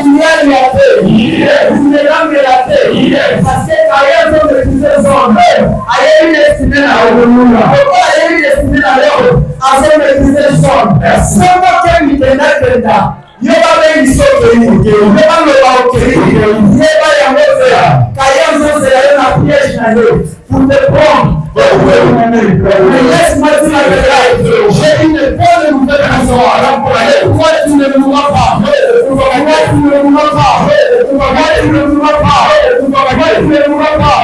Il y a la paix. Il y a la paix. Parce que Caïn a maîtrisé son homme. Elle est destinée à l'homme. Pourquoi elle est destinée à l'homme? Elle a maîtrisé son homme. Seulement qu'elle me tenait. Yoba ben isoke ni yoba loba okeri yoba ya mose kaya mose ya na piège na yo pour te prendre mais laisse-moi dire la vérité j'ai une bonne nouvelle à savoir pourquoi tu ne mourras pas pourquoi tu ne mourras pas pourquoi tu ne mourras pas pourquoi tu ne mourras pas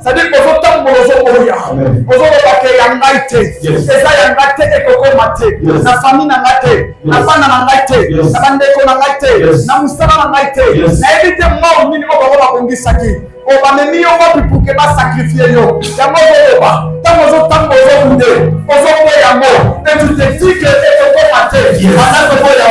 C'est-à-dire que vous êtes la famille n'a pas été, la femme n'a pas été, la bande n'a pas été, la moussala n'a pas été, la évité mort minimum de la saki. On va me mettre au pour que va sacrifier yo. Ya mort ba. Tant aux monde, aux hommes ya mort. Et tu te dis que c'est pour mater. Ana ko ya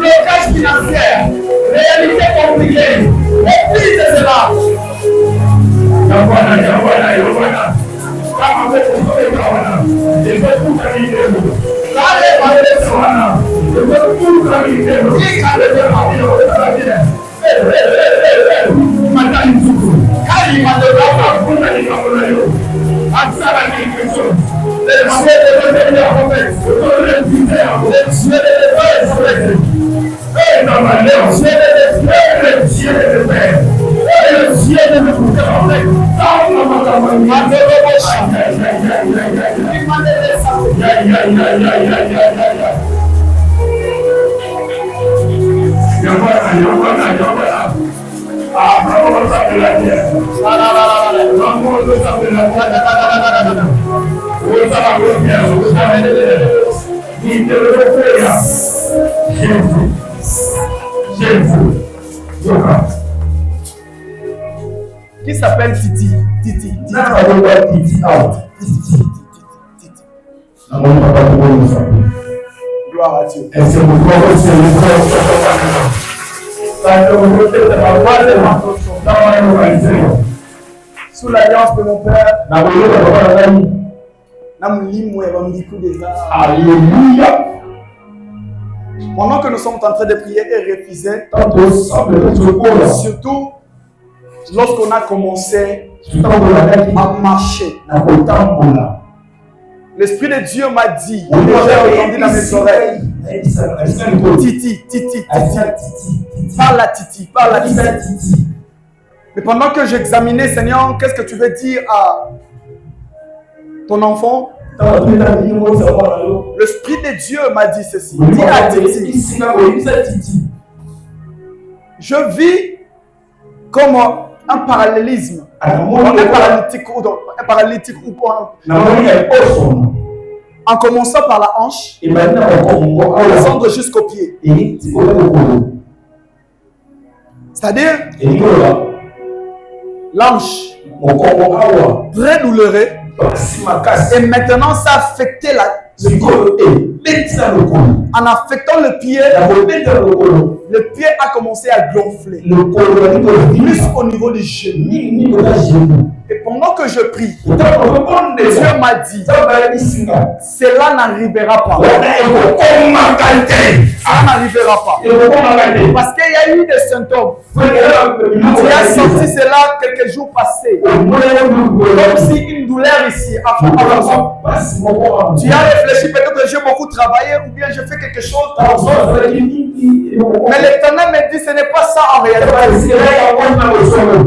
blocage financier, réalité compliquée, et puis de cela. Le ciel Qui s'appelle Titi? Titi. Gloire à Dieu. Sous l'alliance de mon père, Alléluia. pendant que nous sommes en train de prier et refuser, surtout lorsqu'on a commencé à marcher, l'Esprit de Dieu m'a dit, j'ai entendu dans mes oreilles, Titi, Titi, Titi, parle à Titi, parle à Titi. Mais pendant que j'examinais, Seigneur, qu'est-ce que tu veux dire à ton enfant? L'Esprit de Dieu m'a dit ceci. Dis à Titi. Je vis comme un parallélisme. Un paralytique ou quoi? En commençant par la hanche, en descendre jusqu'au pied. C'est-à-dire, l'hanche, très douloureux. Et maintenant, ça a affecté le corps. En affectant le pied a commencé à gonfler. Plus au niveau du genou. Et pendant que je prie, Dieu m'a dit, cela n'arrivera pas. Ça n'arrivera pas. Parce qu'il y a eu des symptômes. Tu as senti cela quelques jours passés. Comme si une douleur ici. Tu as réfléchi, peut-être j'ai beaucoup travaillé ou bien je fais quelque chose. Mais l'Éternel me dit ce n'est pas ça en réalité.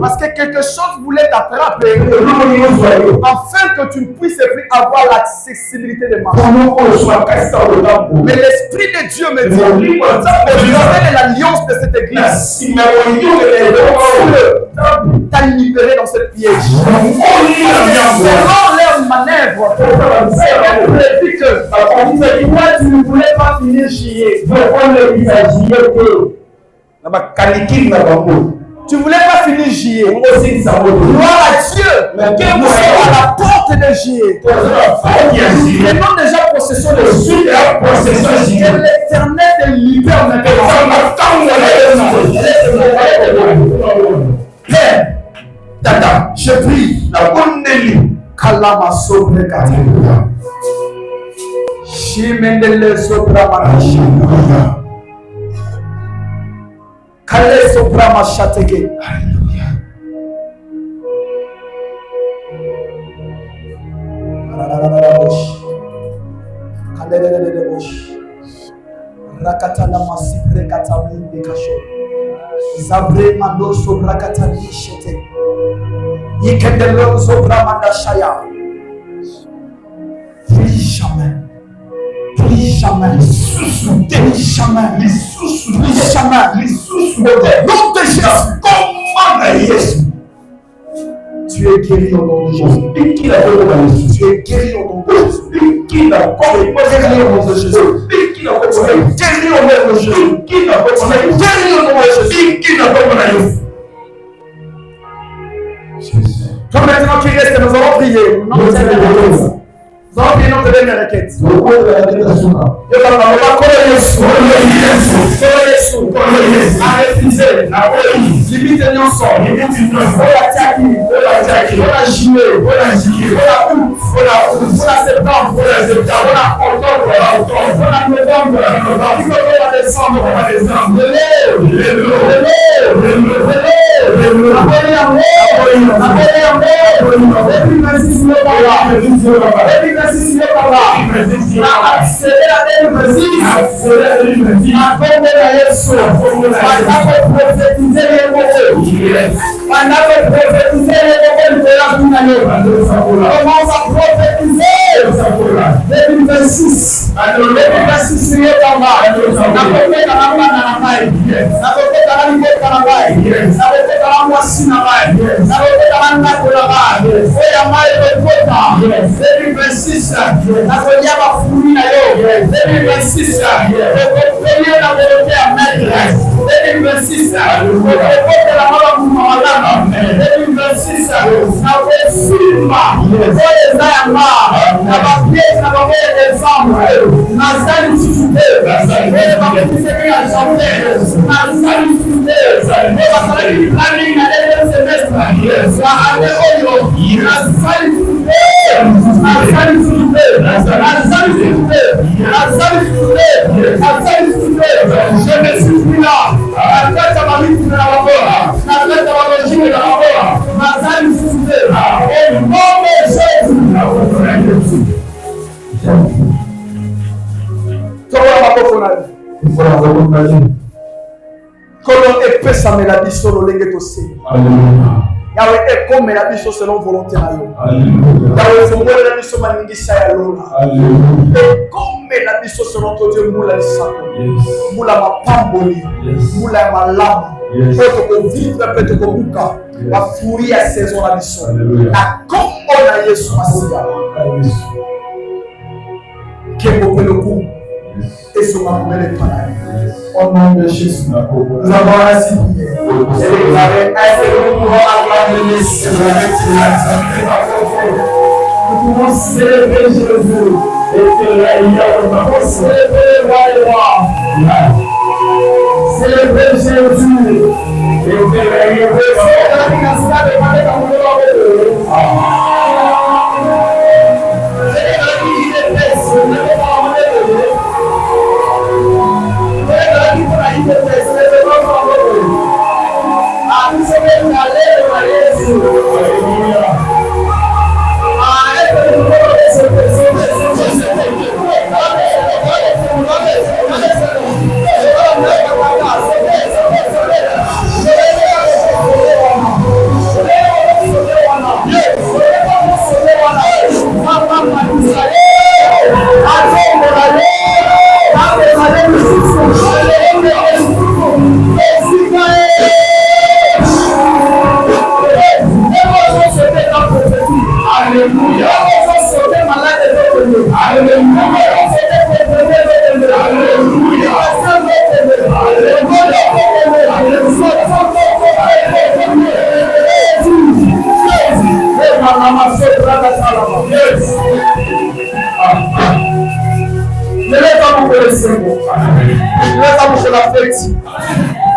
Parce que quelque chose voulait t'attraper afin que tu ne puisses plus avoir l'accessibilité de marcher. Mais l'Esprit de Dieu me dit, je fais l'alliance de cette église. T'as libéré dans cette piège. Selon leur manœuvre, tu ne voulais pas finir chier. Tu ne voulais pas finir J.E. Gloire à Dieu. Nous sommes à la porte de J.E. Nous prenons déjà possession de J.E. Que l'Éternel te libère maintenant. Père, Tata, je prie. Kalama sobre kategoria. Shimendele sobra manashi. Kale sobra mashatege. Alléluia. Rakatana masipre katami bekasho. Zabre mando sobra katani shete. Yikendelo sobra mandashaya. Plus jamais. Plus jamais. Plus jamais. Plus jamais. Nom de Jésus. Commande Jésus. Tu es guéri au nom de Jésus. Tu es guéri au nom de Jésus. Tu es guéri au nom de Jésus. Tu es guéri au nom de Jésus. Tu es guéri au nom de Jésus. Comme maintenant qui reste, nous allons prier. Nous allons prier notre dernière requête. Limite nyonso. Ola juillet, ola août, ola septembre, ola octobre, ola novembre, ola décembre. Appelez en Yahweh est comme la biso selon volonté na yo. Yahweh fongole la biso maningisa ya lona. Et comme la biso selon ton Dieu moula lisako. Moula mapamboli. Moula malamu. Peut ko vivre peut ko buka. Va fruit à saison la biso. Na comme on a Yesu Masia. Kembo peloku. Et son nom est pareil. Au nom de Jésus, nous avons ainsi prié. Et déclaré, est-ce que nous pouvons acclamer nous pouvons célébrer Jésus et nous pouvons célébrer le roi. Célébrer Jésus et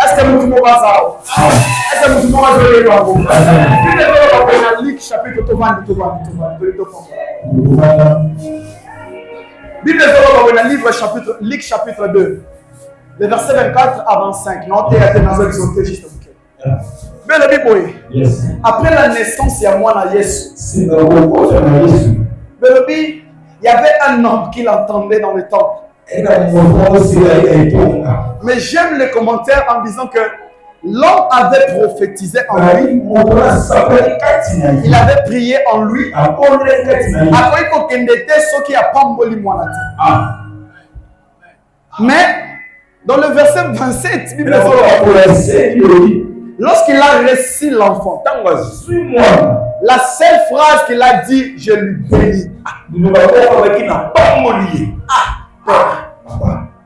est-ce que nous pouvons pas ça? Est-ce que nous pouvons pas jouer le roi? Luc chapitre 2. Bible de livre chapitre Luc chapitre 2. Le verset 24 à 25. Non, tu es dans un exhorté juste au cœur. Mais le Bible, après la naissance, il y a moi à Yesu. Mais le Bible, il y avait un homme qui l'entendait dans le temple. Mais j'aime les commentaires en disant que l'homme avait prophétisé en lui. Il avait prié en lui. Mais dans le verset 27, lorsqu'il a reçu l'enfant, la seule phrase qu'il a dit, je lui bénis.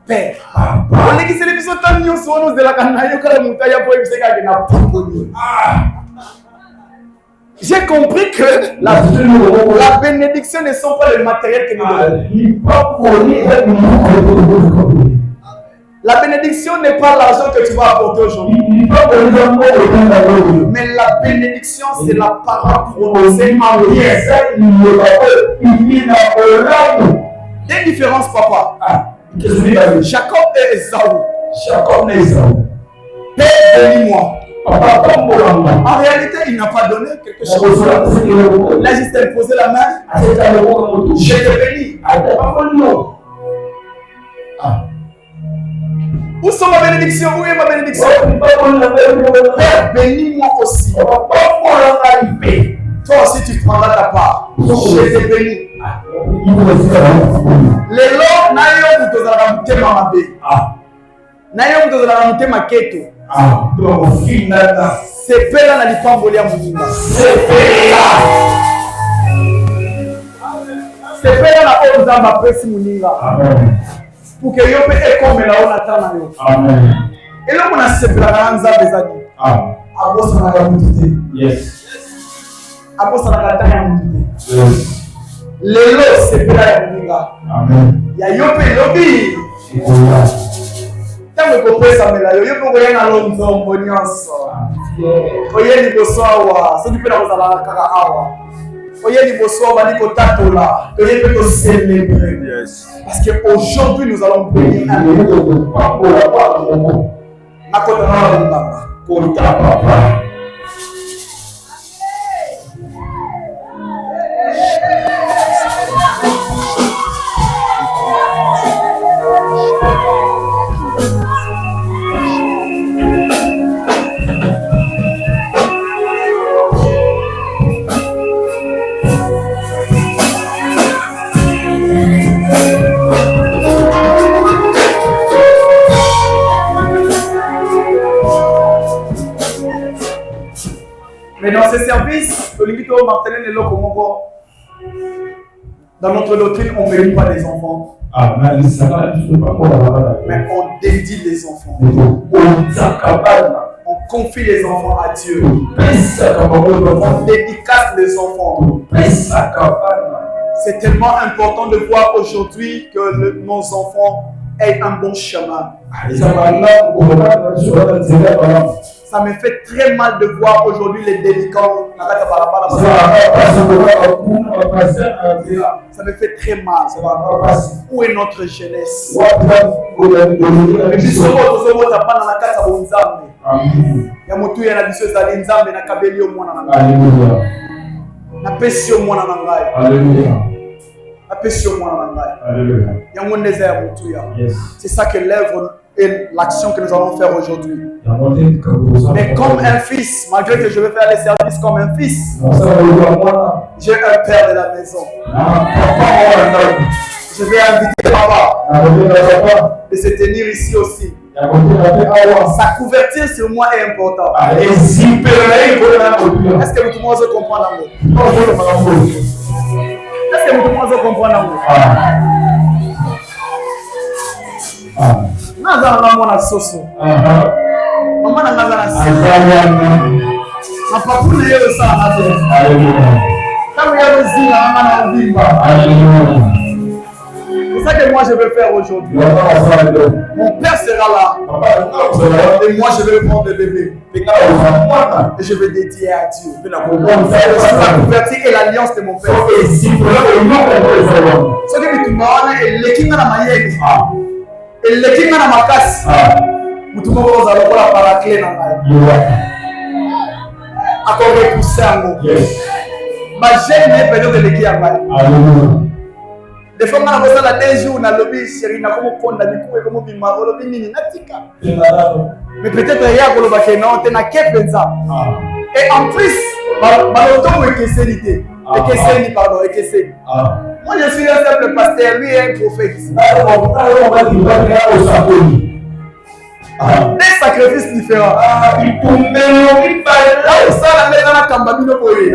Père. J'ai compris que la bénédiction ne sont pas le matériel que nous donnons. La bénédiction n'est pas l'argent que tu vas apporter aujourd'hui. Mais la bénédiction, c'est la parole prononcée en prière. Il y a une différence, papa. Jacob et Esaü. Père, bénis-moi. En réalité, il n'a pas donné quelque chose. Il a juste imposé la main. Je te bénis. Où sont ma bénédiction? Où est ma bénédiction? Père, bénis-moi aussi. Toi aussi, tu prendras ta part. Je te bénis. Les lots, n'ayons vous dans la mutema mabe. N'ayons vous dans la mutema keto. C'est père na lipamboli ya muninga. C'est père na ozamba pesi muninga. Pour que yo pe ekomela ona tana yo. Amen. Et là on a sepela nzambe zaki. Abosa na ya mutite. Yes. Abosa na kata ya mutite. Yes. Lelo sepela ya muninga. Amen. Ya yo pe lobi. Tango kopesa mela yo pe koyena lonzombo nyonso. Oye liboso awa, soki mpe na kozala kaka awa. Oye liboso bandi kotatola, oye mpe kocélébrer. Parce qu'aujourd'hui nous allons bénir un Dieu. Nakota na lungamba. Kota papa. Mais dans ce service, dans notre doctrine, on ne bénit pas les enfants. Mais on dédie les enfants. On confie les enfants à Dieu. On dédicace les enfants. C'est tellement important de voir aujourd'hui que nos enfants aient un bon chemin. Ça me fait très mal de voir aujourd'hui les délinquants. Ça me fait très mal. Où est notre jeunesse? C'est ça que l'œuvre et l'action que nous allons faire aujourd'hui. Mais comme un fils, malgré que je vais faire les services comme un fils, j'ai un père de la maison. Je vais inviter papa de se tenir ici aussi. Sa couverture sur moi est importante. Est-ce que tout le monde comprend l'amour? Est-ce que tout le monde comprend l'amour? Naza na mwana soso. Mama na naza na soso. Na papu na yeye sana tu. Kama yeye zina mama na vimba. C'est ça que moi je vais faire aujourd'hui. Mon père sera là. Et moi je vais prendre le bébé. Et je vais dédier à Dieu. C'est la couverture et l'alliance de mon père. Ce que tu m'as dit, l'équipe na mayeni. Et l'équipe na makasi. Mutumo koza lokola paraclet na ngai. Akore pusango. Ma jeune période de l'équipe à ngai. Des fois, on a besoin de 2 jours, on a lobby, chérie, on a comme konda, du coup, comme bima, on lobby nini, natika. Mais peut-être il y a un peu de non, on a qu'un ça. Et en plus, baloto est questionné, pardon, est questionné. Moi, je suis un simple pasteur, lui est un prophète. Des sacrifices différents. Il peut me là où ça la maison na kambabino boye.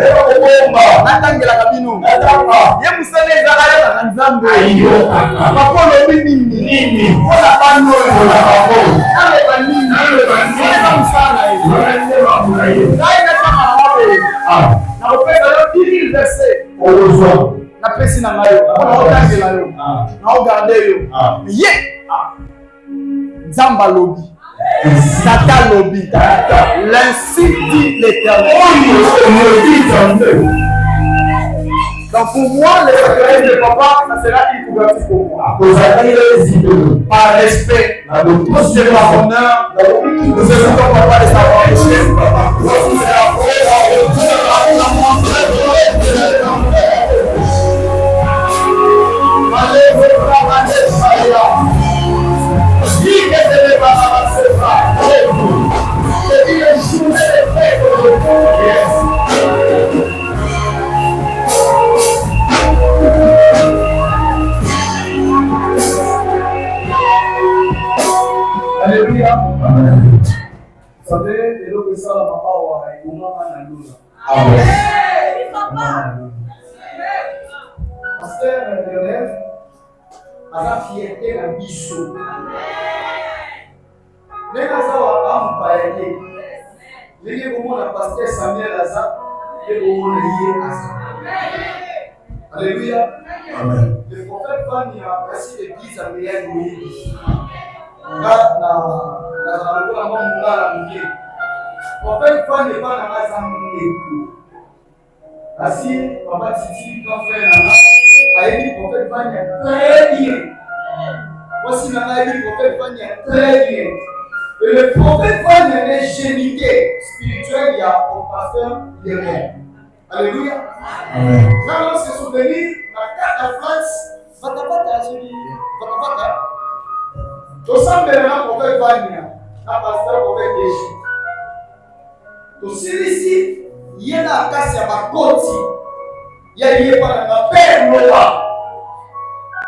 Natangela kabino. Ye musane ezala ya nzambe. Papa lobi nini? Ola bano yo. Ale banini. Ale musana hizo. Dai na kama mabe. Na opesa yo 10 verset. Ozo. Na pesi na ngayo. Na otangela yo. Na ogarde yo. Ye. Nzamba lobi. Tata lobby, l'ainsi dit l'Éternel. Donc pour moi, le sacrifice de papa, ça sera une couverture pour moi. Par respect, nous c'est par honneur, nous faisons ton papa de savoir que c'est papa. Alléluia. Vous savez, et le ça, la maman, il y a Amen. Pasteur Lionel, la fierté la biso. Les Gazawa am paye. Les Gomo la pasteur Samuel Aza, les Gomo lié Aza. Alléluia. Amen. Le prophète Fanny a passé l'église à Méliane Moïse. Là, la prophète Fanny n'est pas dans la Zambie. Ainsi, papa Titi, quand frère Nana, a dit prophète Fanny très bien. Voici Nana a dit prophète Fanny très bien. Et le prophète Fanny est génité spirituel, il y a au pasteur Lionel. Alléluia. Amen. Quand on se souvient, la carte de France, Vatapata, j'ai dit, Vatapata. Tout ça, maintenant, prophète Fanny, la pasteur prophète Déchi. Tout celui-ci, il y a un cas sur ma côte. Il y a lié par la paix Loba.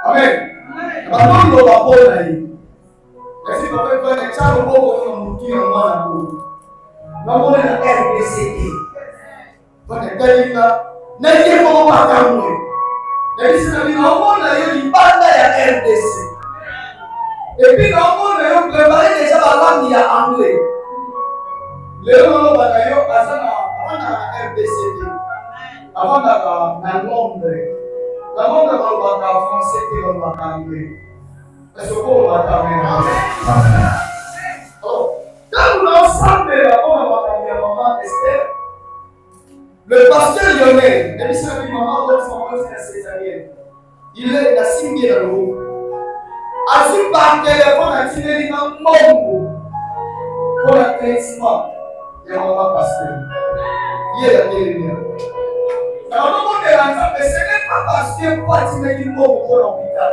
Amen. Maintenant, Loba pour la vie. Merci pour faire un charo pour nous montrer un mois d'amour. Nous avons un RBCD. Quand on est là, nous avons un RBCD. Nous avons un RBC. Et puis, nous avons préparé déjà la langue anglais. Les gens qui ont RBCD, avant d'avoir un nombre, avant d'avoir un français qui est en anglais. Est-ce qu'on va t'amener? Quand nous ensemble, on va t'amener maman Esther. Le pasteur Lionel, même si la maman de son fils est césarienne, il est la signe dans le haut. Assis par téléphone, à tirer dans le monde pour le traitement. Et on va passer. Il est la dernière. Alors, nous avons mais ce n'est pas parce que pas tu mets du mot pour l'hôpital.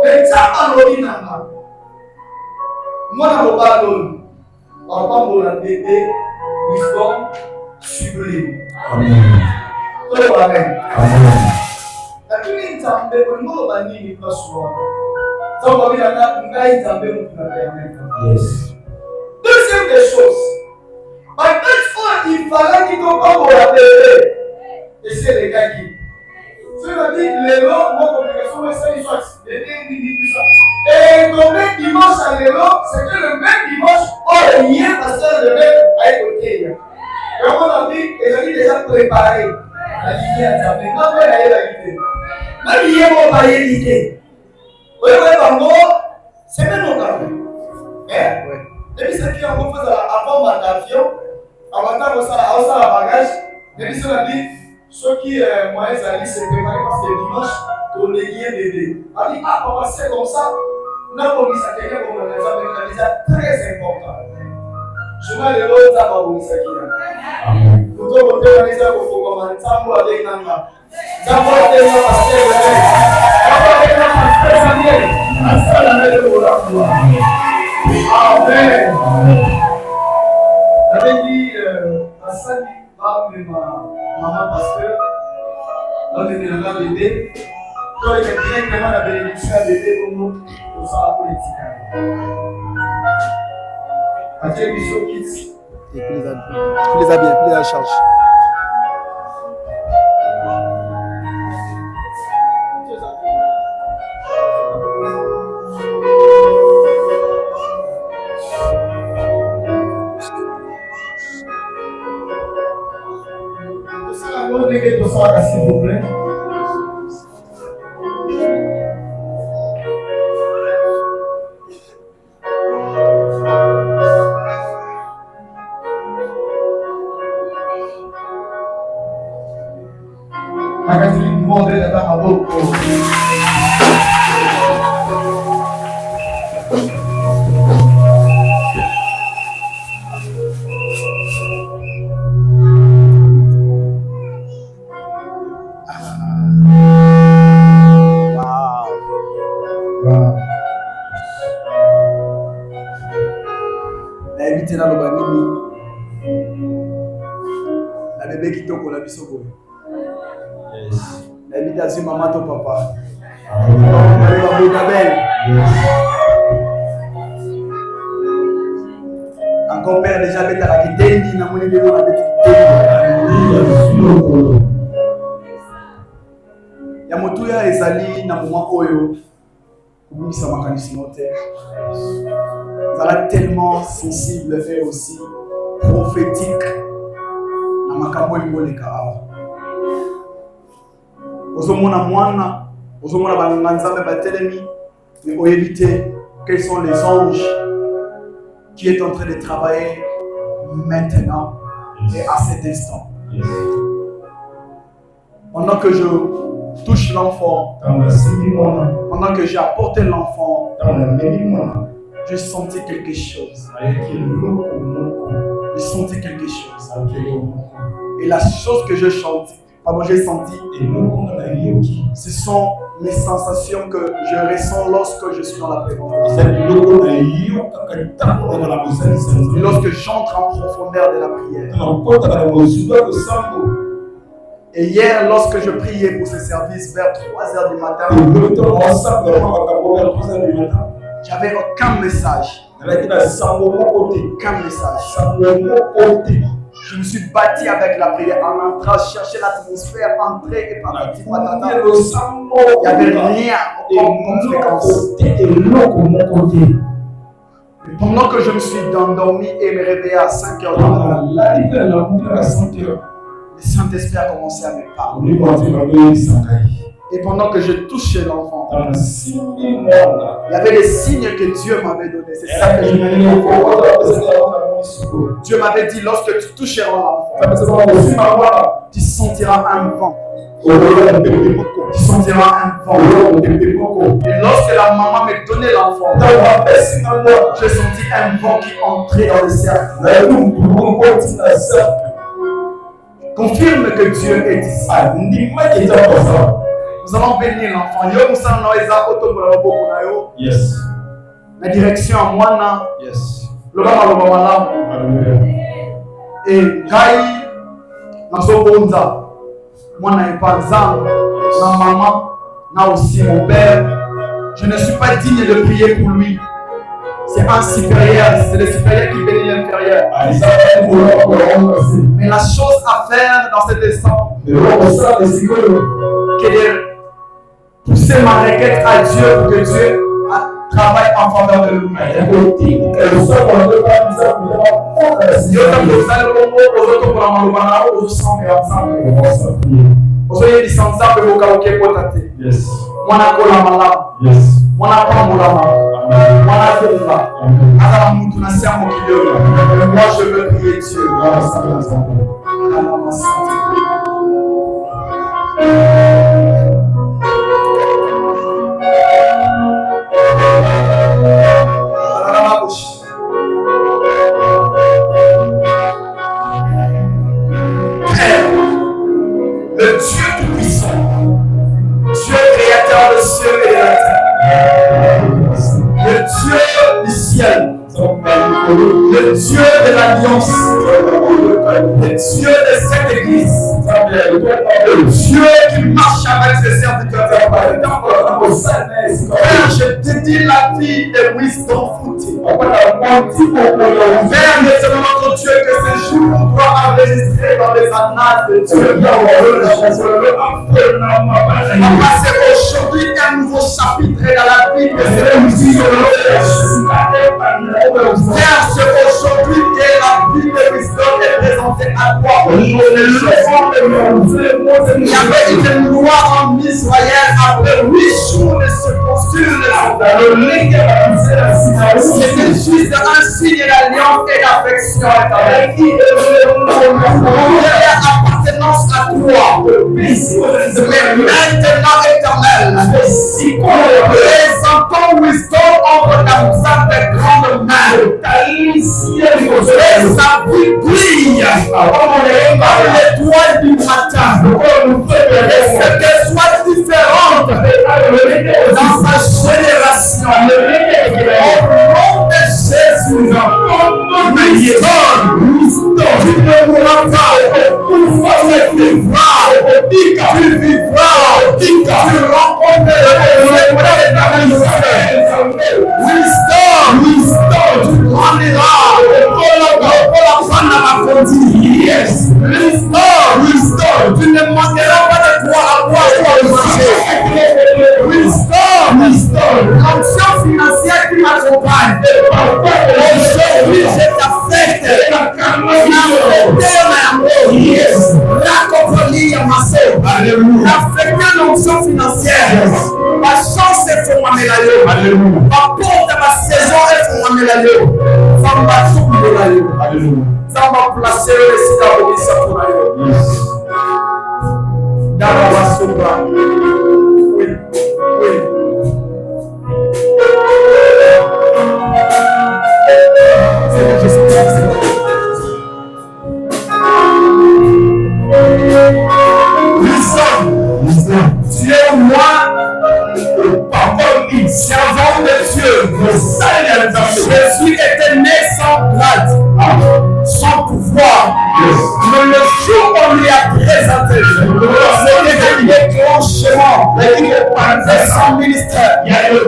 Mais ça a l'ordinateur. Moi, je ne pas l'homme. En tant que bébé, wisdom sublime. Amen. Amen. Amen. La pluie est en train de nous bannir les personnes. Ça va bien là, nous allons tomber nous permettre. Yes. Deuxième des choses. Maintenant, il fallait qu'il tombe pour la bébé. Et c'est les gars qui. Cela dit, les lots, mon communication, c'est une chose. Et tomber dimanche à l'élo, c'est que le même dimanche, on est lié parce que le même a été. Et on a dit, et j'ai déjà préparé la lignée à Djamé. Non, mais elle a été. Même lié, on va y éviter. Oui, oui, c'est même mon café. Hein? Oui. Depuis ce qui on fait avant ma avion, avant ça, la bagage, depuis ce qu'on dit, ceux qui moyens allaient se préparer parce que dimanche, on est lié bébé. On dit, ah, papa, c'est comme ça. On a commis ça, quelqu'un comme un examen très important. Je vais aller l'autre, ça va vous dire. Amen. Nous devons organiser un peu comme un tambour avec Nanga. Tambour avec Nanga parce que tambour avec Nanga parce que Amen. J'avais dit à Sali, ma maman pasteur, on était dans le bébé. Quand il est directement la bénédiction à bébé pour nous, pour ça la politique. Adieu, Bishop Kids. Et puis les habille, puis les charge. S'il vous plaît. Na loba nini na bébé kitoko na biso boye. Na bita si maman to papa. Encore père déjà beta la kitendi na moni bébé na beta kitendi. Ya motuya ezali na moment oyo kubisa makanisi note. Ça va tellement sensible et aussi prophétique dans ma campagne de Kaaba. Ozomona mwana, ozomona banganzambe batelemi, mais au éviter quels sont les anges qui est en train de travailler maintenant et à cet instant. Pendant que je touche l'enfant, pendant que j'ai apporté l'enfant, je sentais quelque chose. Je sentais quelque chose. Et la chose que j'ai senti, ce sont mes sensations que je ressens lorsque je suis dans la présence. Et lorsque j'entre en profondeur de la prière. Et hier, lorsque je priais pour ce service vers 3h du matin, j'avais aucun message. Aucun message. Je me suis bâti avec la prière en entrant chercher l'atmosphère, entrer et partir. Il n'y avait rien comme fréquence. Pendant que je me suis endormi et me réveillé à 5h du matin, le Saint-Esprit a commencé à me parler. Et pendant que je touchais l'enfant, il y avait des signes que Dieu m'avait donnés. C'est ça que je m'avais dit. Dieu m'avait dit, lorsque tu toucheras l'enfant, tu sentiras un vent. Tu sentiras un vent. Et lorsque la maman me donnait l'enfant, j'ai senti un vent qui entrait dans le cercle. Confirme que Dieu est ici. Nous allons bénir l'enfant. Yes. La direction à moi, Yes. et Gai, Nazobonza, moi n'ai pas d'âme, ma maman, n'a aussi mon père. Je ne suis pas digne de prier pour lui. C'est un supérieur, c'est le supérieur qui bénit l'inférieur. Mais la chose à faire dans cet instant, c'est de pousser ma requête à Dieu pour que Dieu travaille en faveur de lui. Moi je veux prier Dieu. Le Dieu tout-puissant, Dieu créateur de cieux et de la terre, le Dieu du ciel, le Dieu de l'alliance, le Dieu de cette église, le Dieu qui marche avec ses serviteurs. Père, je dédie la vie de Wisdom Footy. Père, c'est notre Dieu que ce jour doit enregistrer dans les annales de Dieu. C'est aujourd'hui un nouveau chapitre dans la vie de cette église. Père, c'est aujourd'hui que la vie de Wisdom est présentée à toi. Il y avait une loi en Israël après 8 jours de circoncision. C'était juste un signe d'alliance et d'affection éternelle. Appartenance à toi. Mais maintenant éternel, présentons wisdom entre ta sainte grande main. Et sa vie brille comme l'étoile du matin. Et ce qu'elle soit différente dans sa génération. Au nom de Jésus, tu ne mourras pas. Tu vivras. Tu rencontreras wisdom. Tu grandiras. Yes. Wisdom. Tu ne manqueras pas de quoi à boire ou à manger. Wisdom. L'onction financière qui m'accompagne. Aujourd'hui, je t'affecte. Yes. Affecter l'onction financière. Ma chance est pour moi, Mélayo. Ma porte, ma saison est pour moi, Mélayo. Ça m'a tout Mélayo. Ça m'a placé le récit d'abonissement pour Mélayo. Dans la sopa. Oui. C'est juste. Tu es moi, servant de Dieu, je suis éternel sans grade, sans pouvoir. Mais le jour où on lui a présenté, c'était le déclenchement de son ministère.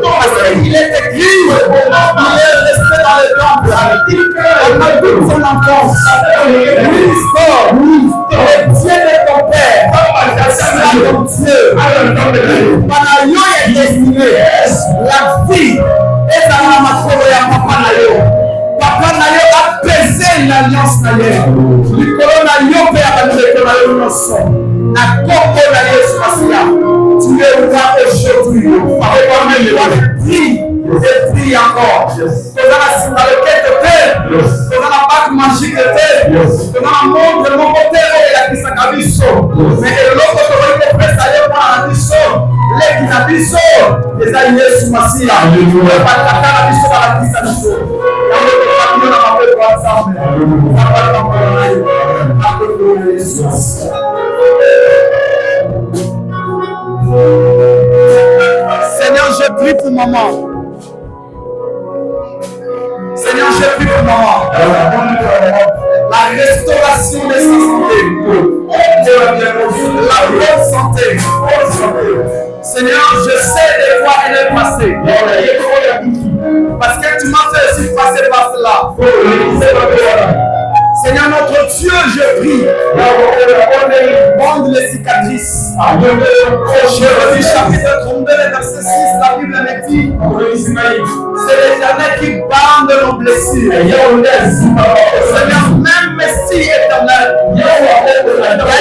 Parce qu'il est écrit, il est resté dans le temple, on a toute son enfance. Le Dieu de ton Père, c'est ton Dieu. Panayo est destiné, la vie est dans la makoro ya papa Nayo. Papa Nayo a pesé l'alliance Nayo. L'icône Nayo peut abandonner que Nayo non son. Na koko Nayo Smasia. Tu es roi aujourd'hui. Avec moi-même, je prie encore. Dans la quête de paix, dans la bague magique de paix, dans la monde de mon côté, il y a qui s'acabisso. Mais l'autre côté, il est prêt à aller voir la bisso. Les qui s'abisso, les alliés sous Massia. Il n'y a pas de caca la bisso dans la qui s'abisso. Il y a un autre qui n'a pas fait pour ensemble. Ça va être encore là. Seigneur, je prie pour maman. Seigneur, je prie pour maman. La restauration de sa santé. La bonne santé. Seigneur, je sais des fois elle est passée. Parce que tu m'as fait aussi passer par cela. Seigneur notre Dieu, je prie. Bande les cicatrices. Jérémie chapitre 32, verset 6, la Bible me dit, c'est l'Éternel qui bande nos blessures. Seigneur, même si éternel, il y a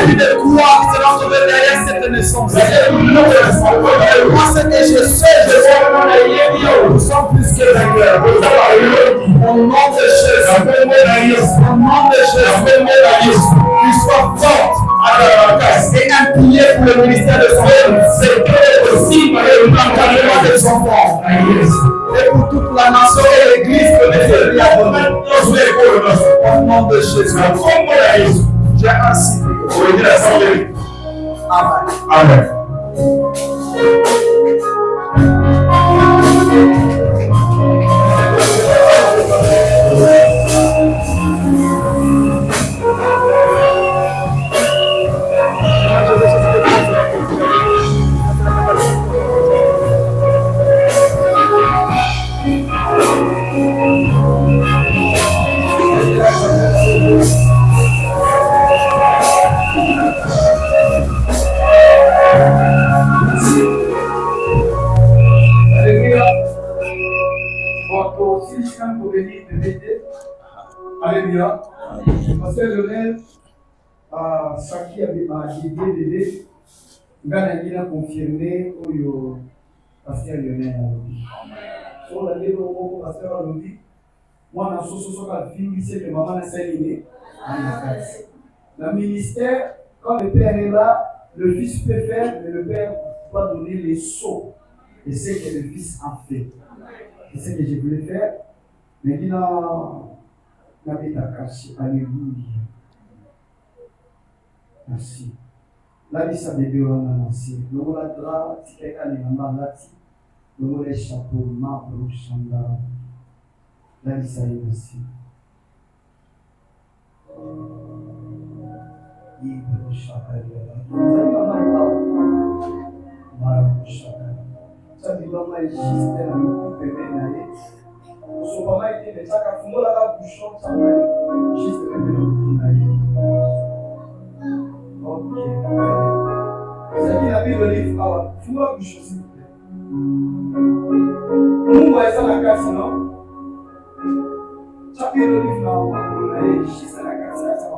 eu des coups qui se sont trouvés derrière cette naissance. Moi, ce que je sais, nous sommes plus que vainqueurs. Au nom de Jésus, au nom de Jésus, qu'il soit forte et un pilier pour le ministère de son Père. C'est possible et l'encadrement de son enfant. Et pour toute la nation et l'église que Dieu lui a donné. Au nom de Jésus. J'ai ainsi prié. Amen. Amen. Alléluia. Parce que le rêve, Saki avait dit, Ngana a confirmé Pasteur Lionel alobi. So la lelo moko pasteur alobi. Mwana soso ka vingisi que maman na saline en kati. Le ministère, quand le père est là, le fils peut faire, mais le père doit donner les sceaux de ce que le fils a fait. C'est ce que je voulais faire. Mais il n'a pas caché. Alléluia. Merci. La vie, ça bébé, on a lancé. Nous avons la drape, si quelqu'un est en bas, nous avons les chapeaux, marbre, chanda. La vie, ça est aussi. Ibro chakaya. Vous avez pas mal là. Marabu chakaya. Ça dit pas mal juste dans le coup de bénaye. Son papa était de ça qu'à fond la bouchon ça va juste dans le bénaye. Ok. Ça dit la Bible livre ah fou la bouchon s'il vous plaît. Nous voyons ça la casse non? Ça dit le livre là on est juste la casse ça va.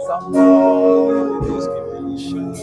Somebody is delicious.